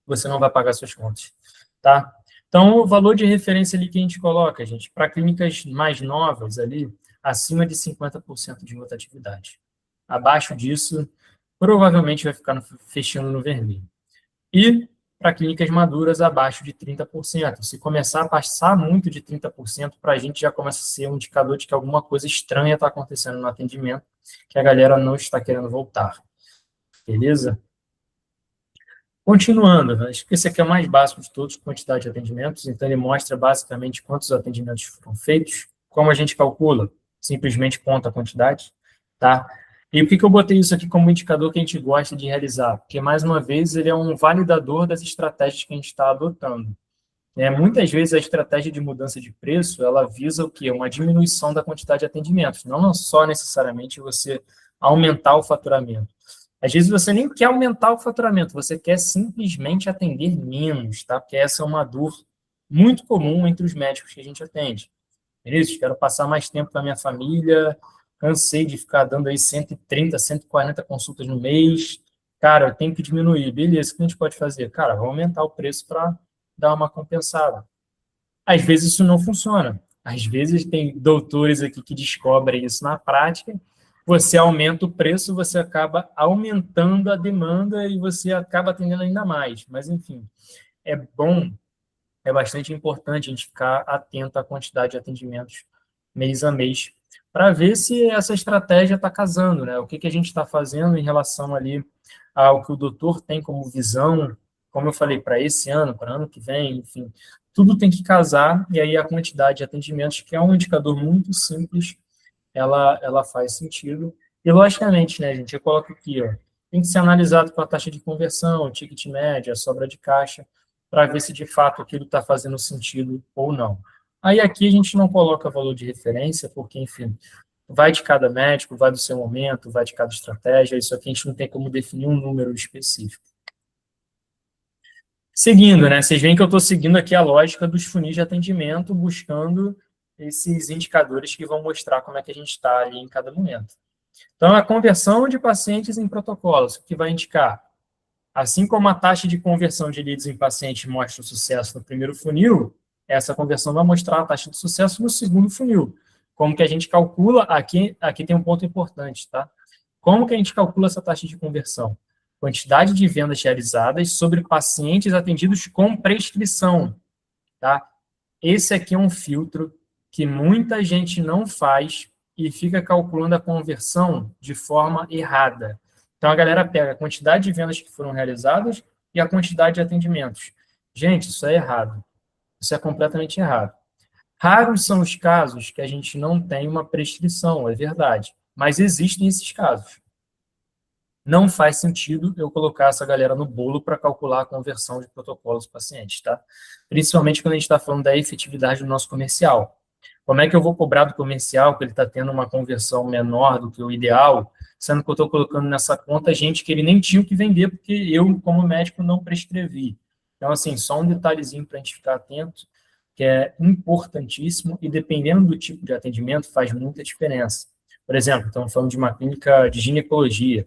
você não vai pagar suas contas. Tá? Então, o valor de referência ali que a gente coloca, gente, para clínicas mais novas ali, acima de 50% de rotatividade. Abaixo disso, provavelmente vai ficar fechando no vermelho. E para clínicas maduras, abaixo de 30%. Se começar a passar muito de 30%, para a gente já começa a ser um indicador de que alguma coisa estranha está acontecendo no atendimento, que a galera não está querendo voltar. Beleza? Continuando, acho que esse aqui é o mais básico de todos, quantidade de atendimentos. Então, ele mostra basicamente quantos atendimentos foram feitos. Como a gente calcula? Simplesmente conta a quantidade. Tá? E por que eu botei isso aqui como indicador que a gente gosta de realizar? Porque, mais uma vez, ele é um validador das estratégias que a gente está adotando. Muitas vezes, a estratégia de mudança de preço, ela visa o quê? Uma diminuição da quantidade de atendimentos. Não só necessariamente você aumentar o faturamento. Às vezes, você nem quer aumentar o faturamento, você quer simplesmente atender menos, tá? Porque essa é uma dor muito comum entre os médicos que a gente atende. Beleza? Quero passar mais tempo com a minha família, cansei de ficar dando aí 130, 140 consultas no mês. Cara, eu tenho que diminuir. Beleza, o que a gente pode fazer? Cara, vou aumentar o preço para dar uma compensada. Às vezes isso não funciona. Às vezes tem doutores aqui que descobrem isso na prática. Você aumenta o preço, você acaba aumentando a demanda e você acaba atendendo ainda mais. Mas, enfim, é bom, é bastante importante a gente ficar atento à quantidade de atendimentos mês a mês, para ver se essa estratégia está casando, né? O que a gente está fazendo em relação ali ao que o doutor tem como visão, como eu falei, para esse ano, para ano que vem, enfim, tudo tem que casar, e aí a quantidade de atendimentos, que é um indicador muito simples, ela faz sentido. E, logicamente, né, gente, eu coloco aqui, ó, tem que ser analisado com a taxa de conversão, o ticket médio, a sobra de caixa, para ver se, de fato, aquilo está fazendo sentido ou não. Aí, aqui, a gente não coloca valor de referência, porque, enfim, vai de cada médico, vai do seu momento, vai de cada estratégia, isso aqui a gente não tem como definir um número específico. Seguindo, né, vocês veem que eu estou seguindo aqui a lógica dos funis de atendimento, buscando esses indicadores que vão mostrar como é que a gente está ali em cada momento. Então, a conversão de pacientes em protocolos, que vai indicar Assim como a taxa de conversão de leads em paciente mostra o sucesso no primeiro funil, essa conversão vai mostrar a taxa de sucesso no segundo funil. Como que a gente calcula? Aqui tem um ponto importante, tá? Como que a gente calcula essa taxa de conversão? Quantidade de vendas realizadas sobre pacientes atendidos com prescrição, tá? Esse aqui é um filtro que muita gente não faz e fica calculando a conversão de forma errada. Então, a galera pega a quantidade de vendas que foram realizadas e a quantidade de atendimentos. Gente, isso é errado. Isso é completamente errado. Raros são os casos que a gente não tem uma prescrição, é verdade. Mas existem esses casos. Não faz sentido eu colocar essa galera no bolo para calcular a conversão de protocolos pacientes, tá? Principalmente quando a gente está falando da efetividade do nosso comercial. Como é que eu vou cobrar do comercial que ele está tendo uma conversão menor do que o ideal, sendo que eu estou colocando nessa conta gente que ele nem tinha o que vender, porque eu, como médico, não prescrevi. Então, assim, só um detalhezinho para a gente ficar atento, que é importantíssimo e, dependendo do tipo de atendimento, faz muita diferença. Por exemplo, estamos falando de uma clínica de ginecologia.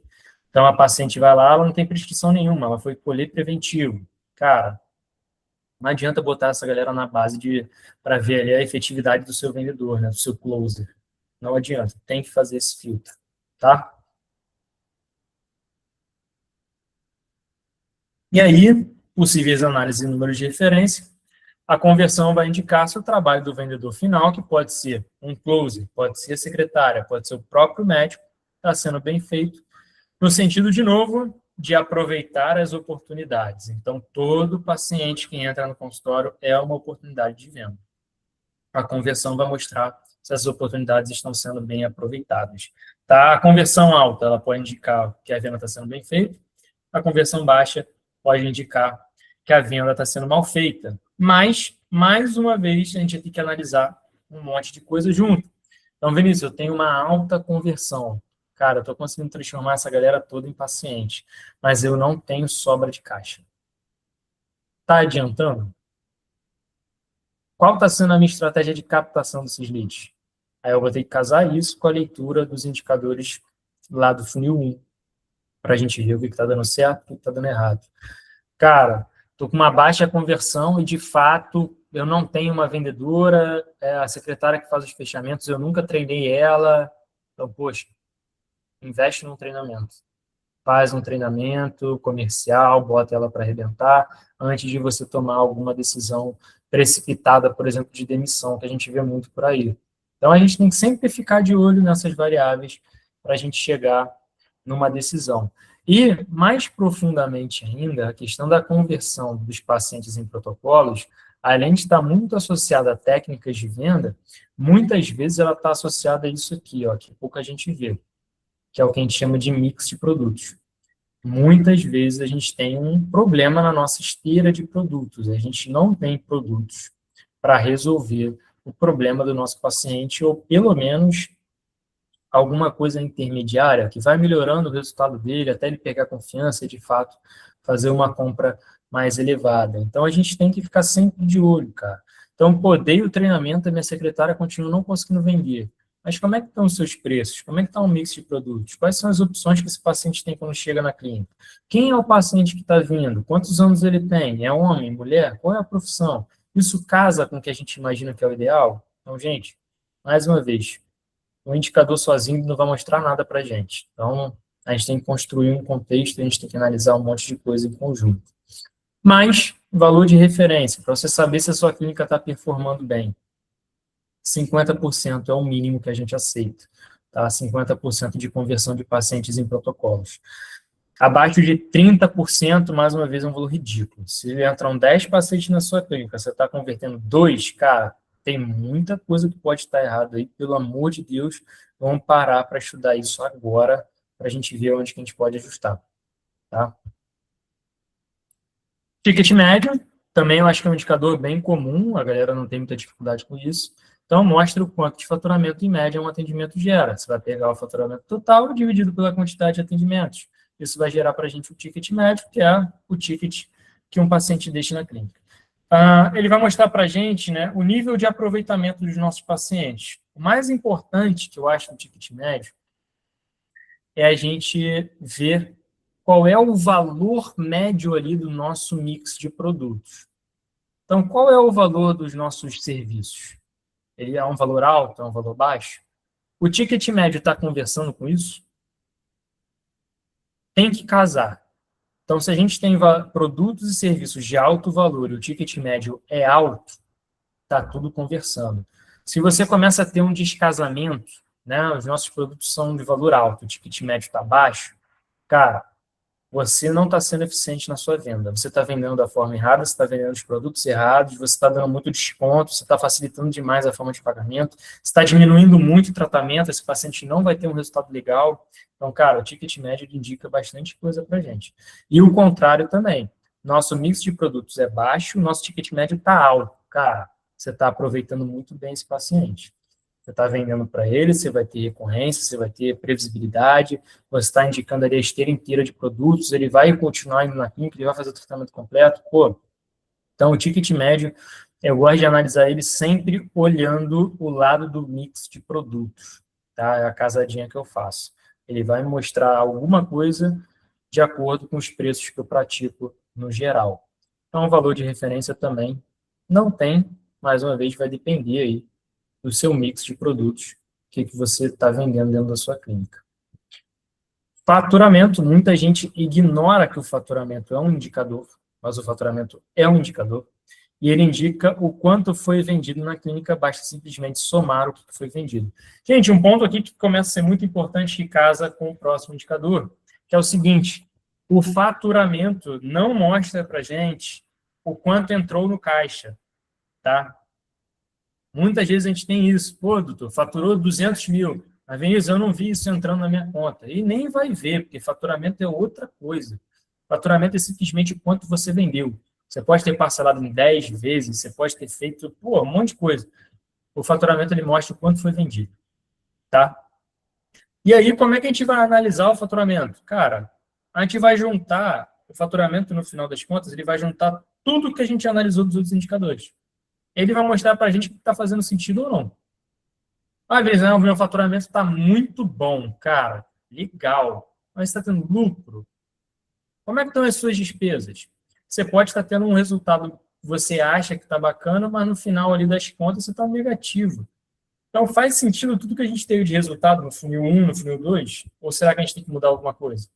Então, a paciente vai lá, ela não tem prescrição nenhuma, ela foi colher preventivo. Cara, não adianta botar essa galera na base para ver ali a efetividade do seu vendedor, né, do seu closer. Não adianta, tem que fazer esse filtro, tá? E aí, possíveis análises e números de referência, a conversão vai indicar se o trabalho do vendedor final, que pode ser um closer, pode ser a secretária, pode ser o próprio médico, está sendo bem feito, no sentido, de novo, de aproveitar as oportunidades. Então, todo paciente que entra no consultório é uma oportunidade de venda. A conversão vai mostrar se as oportunidades estão sendo bem aproveitadas. Tá? A conversão alta, ela pode indicar que a venda está sendo bem feita. A conversão baixa pode indicar que a venda está sendo mal feita. Mas, mais uma vez, a gente tem que analisar um monte de coisa junto. Então, Vinícius, eu tenho uma alta conversão. Cara, eu estou conseguindo transformar essa galera toda em paciente, mas eu não tenho sobra de caixa. Está adiantando? Qual está sendo a minha estratégia de captação desses leads? Aí eu vou ter que casar isso com a leitura dos indicadores lá do funil 1, para a gente ver o que está dando certo e o que está dando errado. Cara, estou com uma baixa conversão e, de fato, eu não tenho uma vendedora, a secretária que faz os fechamentos, eu nunca treinei ela. Então, poxa, investe num treinamento. Faz um treinamento comercial, bota ela para arrebentar, antes de você tomar alguma decisão precipitada, por exemplo, de demissão, que a gente vê muito por aí. Então, a gente tem que sempre ficar de olho nessas variáveis para a gente chegar numa decisão. E, mais profundamente ainda, a questão da conversão dos pacientes em protocolos, além de estar muito associada a técnicas de venda, muitas vezes ela está associada a isso aqui, ó, que pouca gente vê, que é o que a gente chama de mix de produtos. Muitas vezes a gente tem um problema na nossa esteira de produtos, a gente não tem produtos para resolver o problema do nosso paciente, ou pelo menos alguma coisa intermediária que vai melhorando o resultado dele, até ele pegar confiança e, de fato, fazer uma compra mais elevada. Então, a gente tem que ficar sempre de olho, cara. Então, pô, dei o treinamento, a minha secretária continua não conseguindo vender. Mas como é que estão os seus preços? Como é que está o mix de produtos? Quais são as opções que esse paciente tem quando chega na clínica? Quem é o paciente que está vindo? Quantos anos ele tem? É homem, mulher? Qual é a profissão? Isso casa com o que a gente imagina que é o ideal? Então, gente, mais uma vez, o indicador sozinho não vai mostrar nada para a gente. Então, a gente tem que construir um contexto, a gente tem que analisar um monte de coisa em conjunto. Mas, valor de referência, para você saber se a sua clínica está performando bem. 50% é o mínimo que a gente aceita. Tá? 50% de conversão de pacientes em protocolos. Abaixo de 30%, mais uma vez, é um valor ridículo. Se entram 10 pacientes na sua clínica, você está convertendo 2, cara, tem muita coisa que pode estar errado aí. Pelo amor de Deus, vamos parar para estudar isso agora, para a gente ver onde que a gente pode ajustar. Tá? Ticket médio, também eu acho que é um indicador bem comum, a galera não tem muita dificuldade com isso. Então, mostra o quanto de faturamento, em média, um atendimento gera. Você vai pegar o faturamento total dividido pela quantidade de atendimentos. Isso vai gerar para a gente o ticket médio, que é o ticket que um paciente deixa na clínica. Ele vai mostrar para a gente, né, o nível de aproveitamento dos nossos pacientes. O mais importante que eu acho no ticket médio é a gente ver qual é o valor médio ali do nosso mix de produtos. Então, qual é o valor dos nossos serviços? Ele é um valor alto, é um valor baixo? O ticket médio está conversando com isso? Tem que casar. Então, se a gente tem produtos e serviços de alto valor e o ticket médio é alto, está tudo conversando. Se você começa a ter um descasamento, né, os nossos produtos são de valor alto, o ticket médio está baixo, cara, você não está sendo eficiente na sua venda. Você está vendendo da forma errada, você está vendendo os produtos errados, você está dando muito desconto, você está facilitando demais a forma de pagamento, você está diminuindo muito o tratamento, esse paciente não vai ter um resultado legal. Então, cara, o ticket médio indica bastante coisa para a gente. E o contrário também. Nosso mix de produtos é baixo, nosso ticket médio está alto. Cara, você está aproveitando muito bem esse paciente. Você está vendendo para ele, você vai ter recorrência, você vai ter previsibilidade, você está indicando ali a esteira inteira de produtos, ele vai continuar indo na clínica, ele vai fazer o tratamento completo. Pô, então, o ticket médio, eu gosto de analisar ele sempre olhando o lado do mix de produtos, tá? É a casadinha que eu faço. Ele vai me mostrar alguma coisa de acordo com os preços que eu pratico no geral. Então, o valor de referência também não tem, mais uma vez, vai depender aí do seu mix de produtos, o que você está vendendo dentro da sua clínica. Faturamento, muita gente ignora que o faturamento é um indicador, mas o faturamento é um indicador, e ele indica o quanto foi vendido na clínica, basta simplesmente somar o que foi vendido. Gente, um ponto aqui que começa a ser muito importante que casa com o próximo indicador, que é o seguinte, o faturamento não mostra para a gente o quanto entrou no caixa, tá? Muitas vezes a gente tem isso. Pô, doutor, faturou 200 mil. Mas, Vinícius, eu não vi isso entrando na minha conta. E nem vai ver, porque faturamento é outra coisa. Faturamento é simplesmente quanto você vendeu. Você pode ter parcelado em 10 vezes, você pode ter feito um monte de coisa. O faturamento ele mostra o quanto foi vendido. Tá? E aí, como é que a gente vai analisar o faturamento? Cara, a gente vai juntar o faturamento, no final das contas, ele vai juntar tudo que a gente analisou dos outros indicadores. Ele vai mostrar para a gente que está fazendo sentido ou não. Ah, beleza, meu faturamento está muito bom, cara, legal, mas está tendo lucro? Como é que estão as suas despesas? Você pode estar tendo um resultado que você acha que está bacana, mas no final ali das contas você está negativo. Então faz sentido tudo que a gente teve de resultado no funil 1, no funil 2? Ou será que a gente tem que mudar alguma coisa?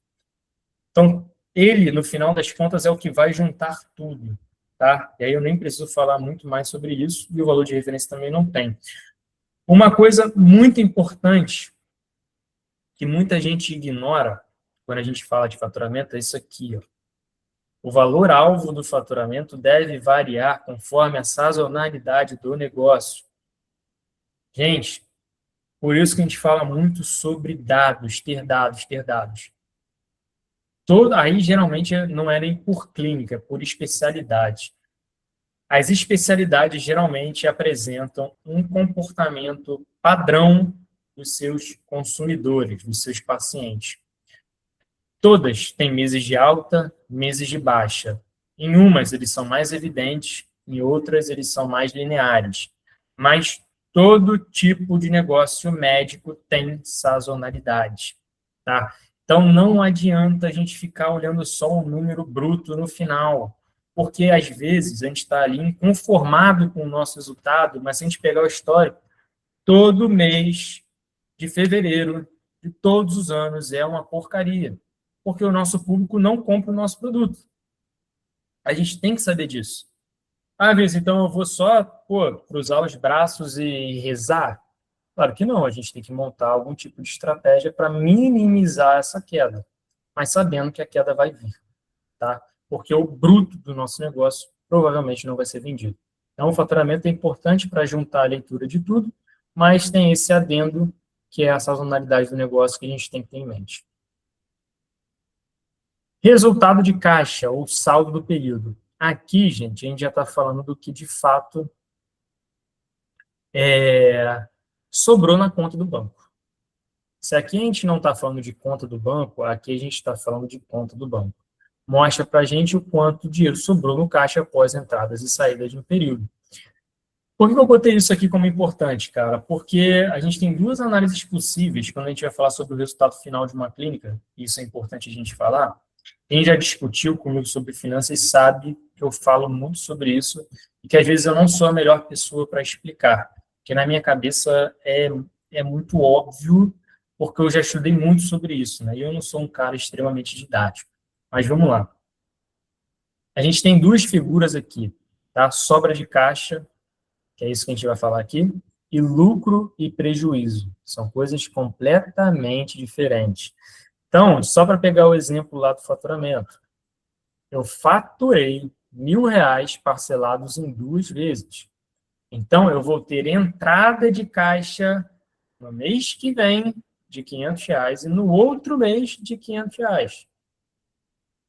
Então, ele, no final das contas, é o que vai juntar tudo. Tá? E aí eu nem preciso falar muito mais sobre isso, e o valor de referência também não tem. Uma coisa muito importante, que muita gente ignora, quando a gente fala de faturamento, é isso aqui. Ó. O valor-alvo do faturamento deve variar conforme a sazonalidade do negócio. Gente, por isso que a gente fala muito sobre dados, ter dados, ter dados. Aí, geralmente, não é nem por clínica, é por especialidade. As especialidades, geralmente, apresentam um comportamento padrão dos seus consumidores, dos seus pacientes. Todas têm meses de alta, meses de baixa. Em umas, eles são mais evidentes, em outras, eles são mais lineares. Mas todo tipo de negócio médico tem sazonalidade, tá? Então, não adianta a gente ficar olhando só o número bruto no final, porque, às vezes, a gente está ali inconformado com o nosso resultado, mas se a gente pegar o histórico, todo mês de fevereiro de todos os anos é uma porcaria, porque o nosso público não compra o nosso produto. A gente tem que saber disso. Ah, Vinícius, então eu vou só cruzar os braços e rezar? Claro que não, a gente tem que montar algum tipo de estratégia para minimizar essa queda, mas sabendo que a queda vai vir, tá? Porque o bruto do nosso negócio provavelmente não vai ser vendido. Então, o faturamento é importante para juntar a leitura de tudo, mas tem esse adendo, que é a sazonalidade do negócio que a gente tem que ter em mente. Resultado de caixa, ou saldo do período. Aqui, gente, a gente já está falando do que, de fato, sobrou na conta do banco. Se aqui a gente não está falando de conta do banco, aqui a gente está falando de conta do banco. Mostra para a gente o quanto dinheiro sobrou no caixa após entradas e saídas de um período. Por que eu botei isso aqui como importante, cara? Porque a gente tem duas análises possíveis quando a gente vai falar sobre o resultado final de uma clínica, e isso é importante a gente falar. Quem já discutiu comigo sobre finanças sabe que eu falo muito sobre isso e que às vezes eu não sou a melhor pessoa para explicar, porque na minha cabeça é muito óbvio, porque eu já estudei muito sobre isso, né? E eu não sou um cara extremamente didático. Mas vamos lá. A gente tem duas figuras aqui, tá? Sobra de caixa, que é isso que a gente vai falar aqui, e lucro e prejuízo. São coisas completamente diferentes. Então, só para pegar o exemplo lá do faturamento, eu faturei R$ 1.000 parcelados em 2 vezes. Então, eu vou ter entrada de caixa no mês que vem de R$ 500 e no outro mês de R$ 500.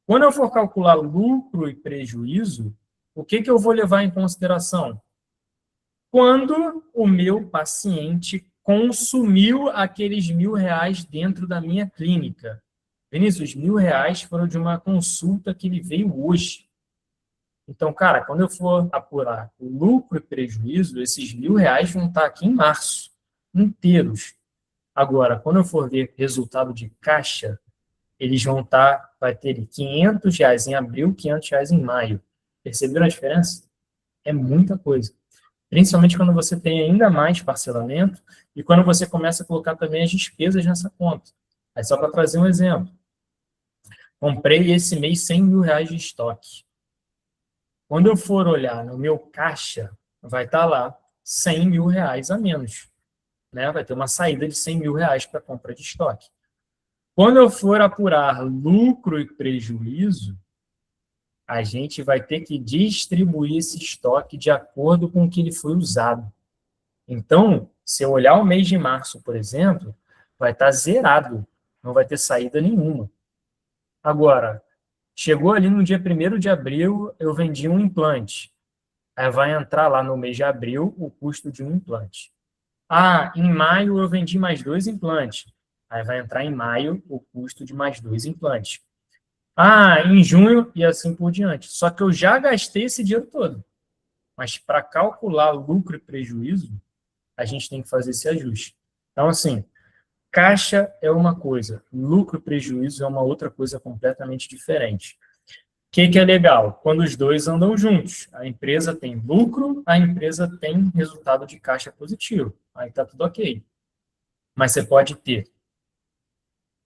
Quando eu for calcular lucro e prejuízo, o que eu vou levar em consideração? Quando o meu paciente consumiu aqueles R$ 1.000 dentro da minha clínica. Vinícius, R$ 1.000 foram de uma consulta que ele veio hoje. Então, cara, quando eu for apurar o lucro e prejuízo, esses R$ 1.000 vão estar aqui em março, inteiros. Agora, quando eu for ver resultado de caixa, eles vão estar, vai ter R$ 500 em abril, R$ 500 em maio. Perceberam a diferença? É muita coisa. Principalmente quando você tem ainda mais parcelamento e quando você começa a colocar também as despesas nessa conta. Aí só para trazer um exemplo. Comprei esse mês R$ 100.000 de estoque. Quando eu for olhar no meu caixa, vai estar lá R$ 100.000 a menos. Né? Vai ter uma saída de R$ 100.000 para compra de estoque. Quando eu for apurar lucro e prejuízo, a gente vai ter que distribuir esse estoque de acordo com o que ele foi usado. Então, se eu olhar o mês de março, por exemplo, vai estar zerado, não vai ter saída nenhuma. Agora, chegou ali no dia 1º de abril, eu vendi um implante. Aí vai entrar lá no mês de abril o custo de um implante. Ah, em maio eu vendi mais 2 implantes. Aí vai entrar em maio o custo de mais 2 implantes. Ah, em junho e assim por diante. Só que eu já gastei esse dinheiro todo. Mas para calcular lucro e prejuízo, a gente tem que fazer esse ajuste. Então, assim, caixa é uma coisa, lucro e prejuízo é uma outra coisa completamente diferente. O que é legal? Quando os dois andam juntos. A empresa tem lucro, a empresa tem resultado de caixa positivo. Aí está tudo ok. Mas você pode ter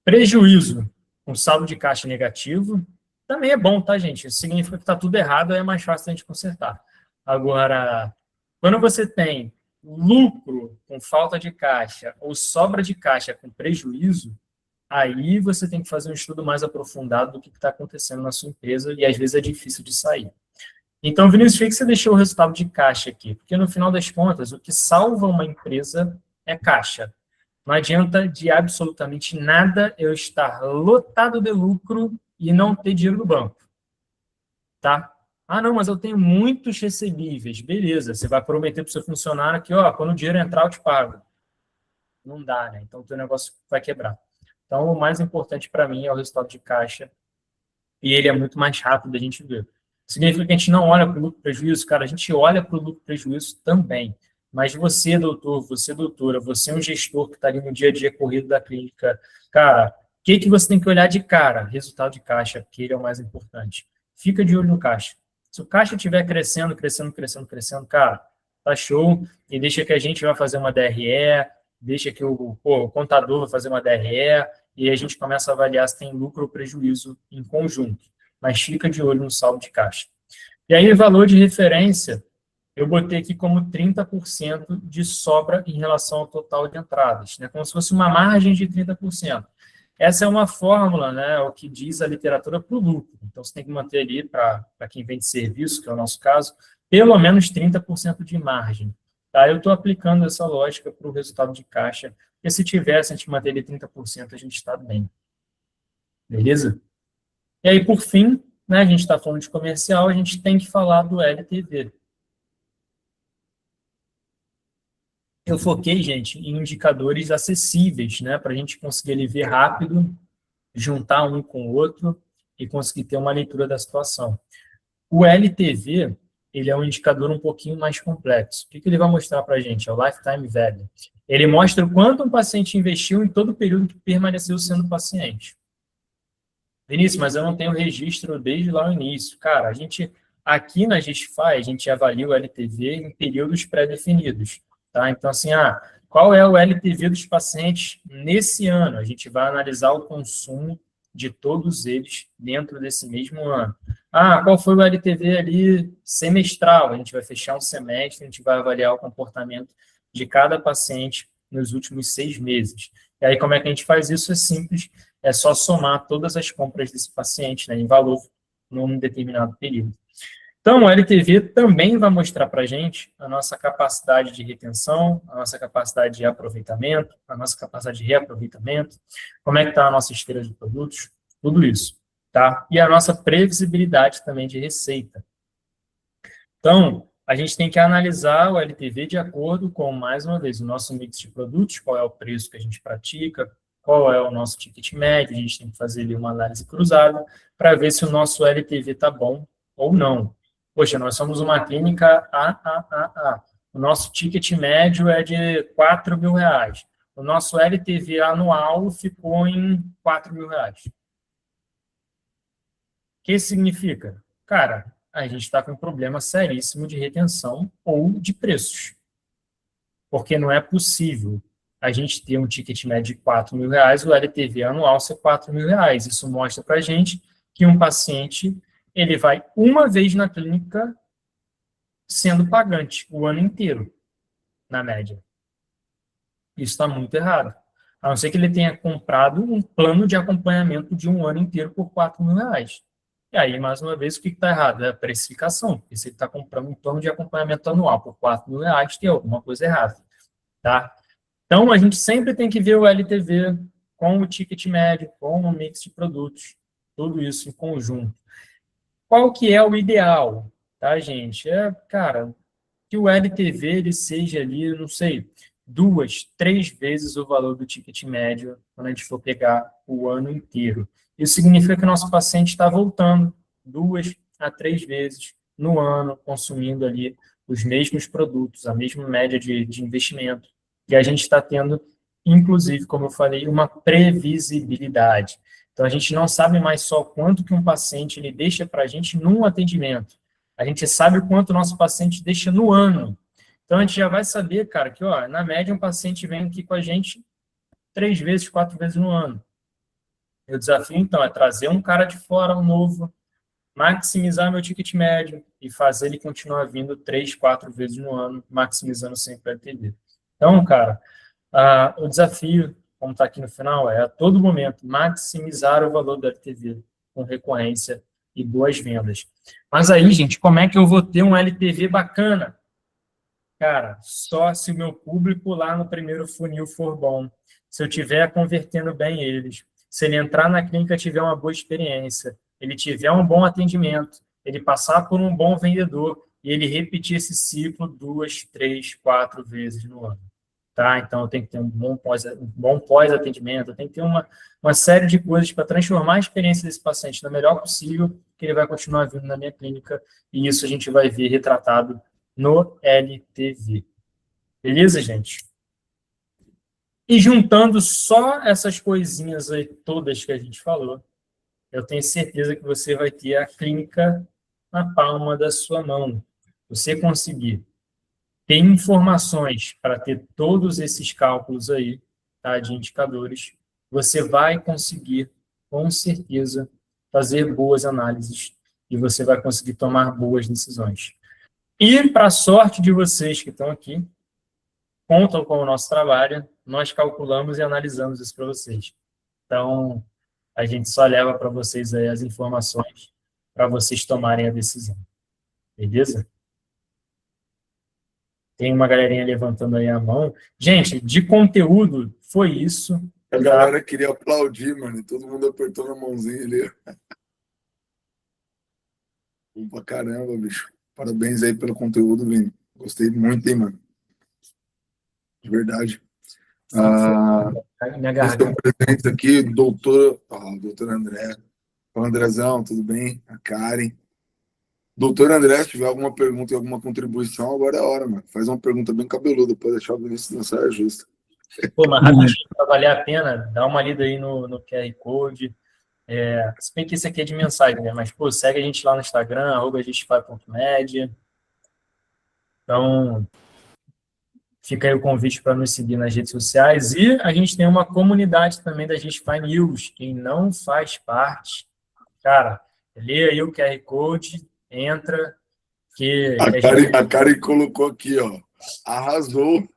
prejuízo com saldo de caixa negativo. Também é bom, tá, gente? Isso significa que está tudo errado, aí é mais fácil a gente consertar. Agora, quando você tem lucro com falta de caixa ou sobra de caixa com prejuízo, aí você tem que fazer um estudo mais aprofundado do que está acontecendo na sua empresa e às vezes é difícil de sair. Então, Vinícius, por que você deixou o resultado de caixa aqui? Porque no final das contas, o que salva uma empresa é caixa. Não adianta de absolutamente nada eu estar lotado de lucro e não ter dinheiro no banco. Tá? Ah, não, mas eu tenho muitos recebíveis. Beleza, você vai prometer para o seu funcionário que, ó, quando o dinheiro entrar, eu te pago. Não dá, né? Então, o teu negócio vai quebrar. Então, o mais importante para mim é o resultado de caixa e ele é muito mais rápido da gente ver. Significa que a gente não olha para o lucro e prejuízo, cara, a gente olha para o lucro e prejuízo também. Mas você, doutor, você, doutora, você é um gestor que está ali no dia a dia corrido da clínica, cara, o que você tem que olhar de cara? Resultado de caixa, porque ele é o mais importante. Fica de olho no caixa. Se o caixa estiver crescendo, cara, tá show, e deixa que a gente vai fazer uma DRE, deixa que o contador vai fazer uma DRE, e a gente começa a avaliar se tem lucro ou prejuízo em conjunto. Mas fica de olho no saldo de caixa. E aí, valor de referência, eu botei aqui como 30% de sobra em relação ao total de entradas, né? Como se fosse uma margem de 30%. Essa é uma fórmula, né, o que diz a literatura para o lucro. Então, você tem que manter ali, para quem vende serviço, que é o nosso caso, pelo menos 30% de margem. Tá? Eu estou aplicando essa lógica para o resultado de caixa, porque se tivesse, a gente manter ali 30%, a gente está bem. Beleza? E aí, por fim, né, a gente está falando de comercial, a gente tem que falar do LTV. Eu foquei, gente, em indicadores acessíveis, né, para a gente conseguir ali ver rápido, juntar um com o outro e conseguir ter uma leitura da situação. O LTV, ele é um indicador um pouquinho mais complexo. O que ele vai mostrar para a gente? É o Lifetime Value. Ele mostra o quanto um paciente investiu em todo o período que permaneceu sendo paciente. Vinícius, mas eu não tenho registro desde lá no início. Cara, aqui na Gestify, a gente avalia o LTV em períodos pré-definidos, tá? Então, assim, qual é o LTV dos pacientes nesse ano? A gente vai analisar o consumo de todos eles dentro desse mesmo ano. Qual foi o LTV ali semestral? A gente vai fechar um semestre, a gente vai avaliar o comportamento de cada paciente nos últimos 6 meses. E aí, como é que a gente faz isso? É simples, é só somar todas as compras desse paciente, né, em valor num determinado período. Então, o LTV também vai mostrar para a gente a nossa capacidade de retenção, a nossa capacidade de aproveitamento, a nossa capacidade de reaproveitamento, como é que está a nossa esteira de produtos, tudo isso, tá? E a nossa previsibilidade também de receita. Então, a gente tem que analisar o LTV de acordo com, mais uma vez, o nosso mix de produtos, qual é o preço que a gente pratica, qual é o nosso ticket médio, a gente tem que fazer ali uma análise cruzada para ver se o nosso LTV está bom ou não. Poxa, nós somos uma clínica AAA. O nosso ticket médio é de R$4.000. O nosso LTV anual ficou em R$4.000. O que significa? Cara, a gente está com um problema seríssimo de retenção ou de preços. Porque não é possível a gente ter um ticket médio de R$4.000, o LTV anual ser R$4.000. Isso mostra para a gente que um paciente ele vai uma vez na clínica sendo pagante o ano inteiro, na média. Isso está muito errado. A não ser que ele tenha comprado um plano de acompanhamento de um ano inteiro por R$4.000. E aí, mais uma vez, o que está errado? É a precificação. Porque se ele está comprando um plano de acompanhamento anual por R$4.000, tem alguma coisa errada. Tá? Então, a gente sempre tem que ver o LTV com o ticket médio, com o mix de produtos, tudo isso em conjunto. Qual que é o ideal, tá, gente? Cara, que o LTV ele seja ali, não sei, 2, 3 vezes o valor do ticket médio quando a gente for pegar o ano inteiro. Isso significa que o nosso paciente está voltando 2 a 3 vezes no ano, consumindo ali os mesmos produtos, a mesma média de investimento. E a gente está tendo, inclusive, como eu falei, uma previsibilidade. Então, a gente não sabe mais só quanto que um paciente ele deixa para a gente num atendimento. A gente sabe o quanto o nosso paciente deixa no ano. Então, a gente já vai saber, cara, que, na média, um paciente vem aqui com a gente 3 vezes, 4 vezes no ano. E o desafio, então, é trazer um cara de fora, um novo, maximizar meu ticket médio e fazer ele continuar vindo 3, 4 vezes no ano, maximizando sempre a LTV. Então, cara, o desafio, como está aqui no final, é a todo momento maximizar o valor da LTV com recorrência e boas vendas. Mas aí, gente, como é que eu vou ter um LTV bacana? Cara, só se o meu público lá no primeiro funil for bom, se eu estiver convertendo bem eles, se ele entrar na clínica e tiver uma boa experiência, ele tiver um bom atendimento, ele passar por um bom vendedor e ele repetir esse ciclo 2, 3, 4 vezes no ano. Tá? Então, eu tenho que ter um bom pós-atendimento, eu tenho que ter uma série de coisas para transformar a experiência desse paciente da melhor possível, que ele vai continuar vindo na minha clínica, e isso a gente vai ver retratado no LTV. Beleza, gente? E juntando só essas coisinhas aí todas que a gente falou, eu tenho certeza que você vai ter a clínica na palma da sua mão. Você conseguir ter informações para ter todos esses cálculos aí, tá, de indicadores, você vai conseguir, com certeza, fazer boas análises e você vai conseguir tomar boas decisões. E, para a sorte de vocês que estão aqui, contam com o nosso trabalho, nós calculamos e analisamos isso para vocês. Então, a gente só leva para vocês aí as informações para vocês tomarem a decisão. Beleza? Tem uma galerinha levantando aí a mão. Gente, de conteúdo, foi isso. A galera queria aplaudir, mano. Todo mundo apertou na mãozinha ali. Bom pra caramba, bicho. Parabéns aí pelo conteúdo, Vini. Gostei muito, hein, mano. De verdade. Minha garganta. Presente aqui, doutor André. O Andrezão, tudo bem? A Karen. Doutor André, se tiver alguma pergunta e alguma contribuição, agora é a hora, mano. Faz uma pergunta bem cabeluda, depois deixar o Vinícius na saia justa. Pô, mas rapidinho, para valer a pena, dá uma lida aí no QR Code, Se bem que isso aqui é de mensagem, né? Mas, pô, segue a gente lá no Instagram, @justify.med. Então, fica aí o convite para nos seguir nas redes sociais. E a gente tem uma comunidade também da Justify News. Quem não faz parte, cara, lê aí o QR Code, entra, que A Karen colocou aqui, ó. Arrasou.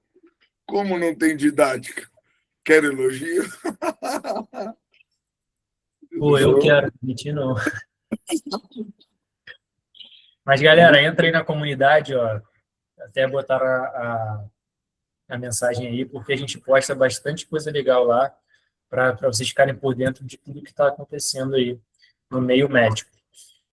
Como não tem didática? Quer elogio? pô, eu quero, mentir não. Mas, galera, entra aí na comunidade, ó. Até botar a mensagem aí, porque a gente posta bastante coisa legal lá para vocês ficarem por dentro de tudo que está acontecendo aí no meio médico.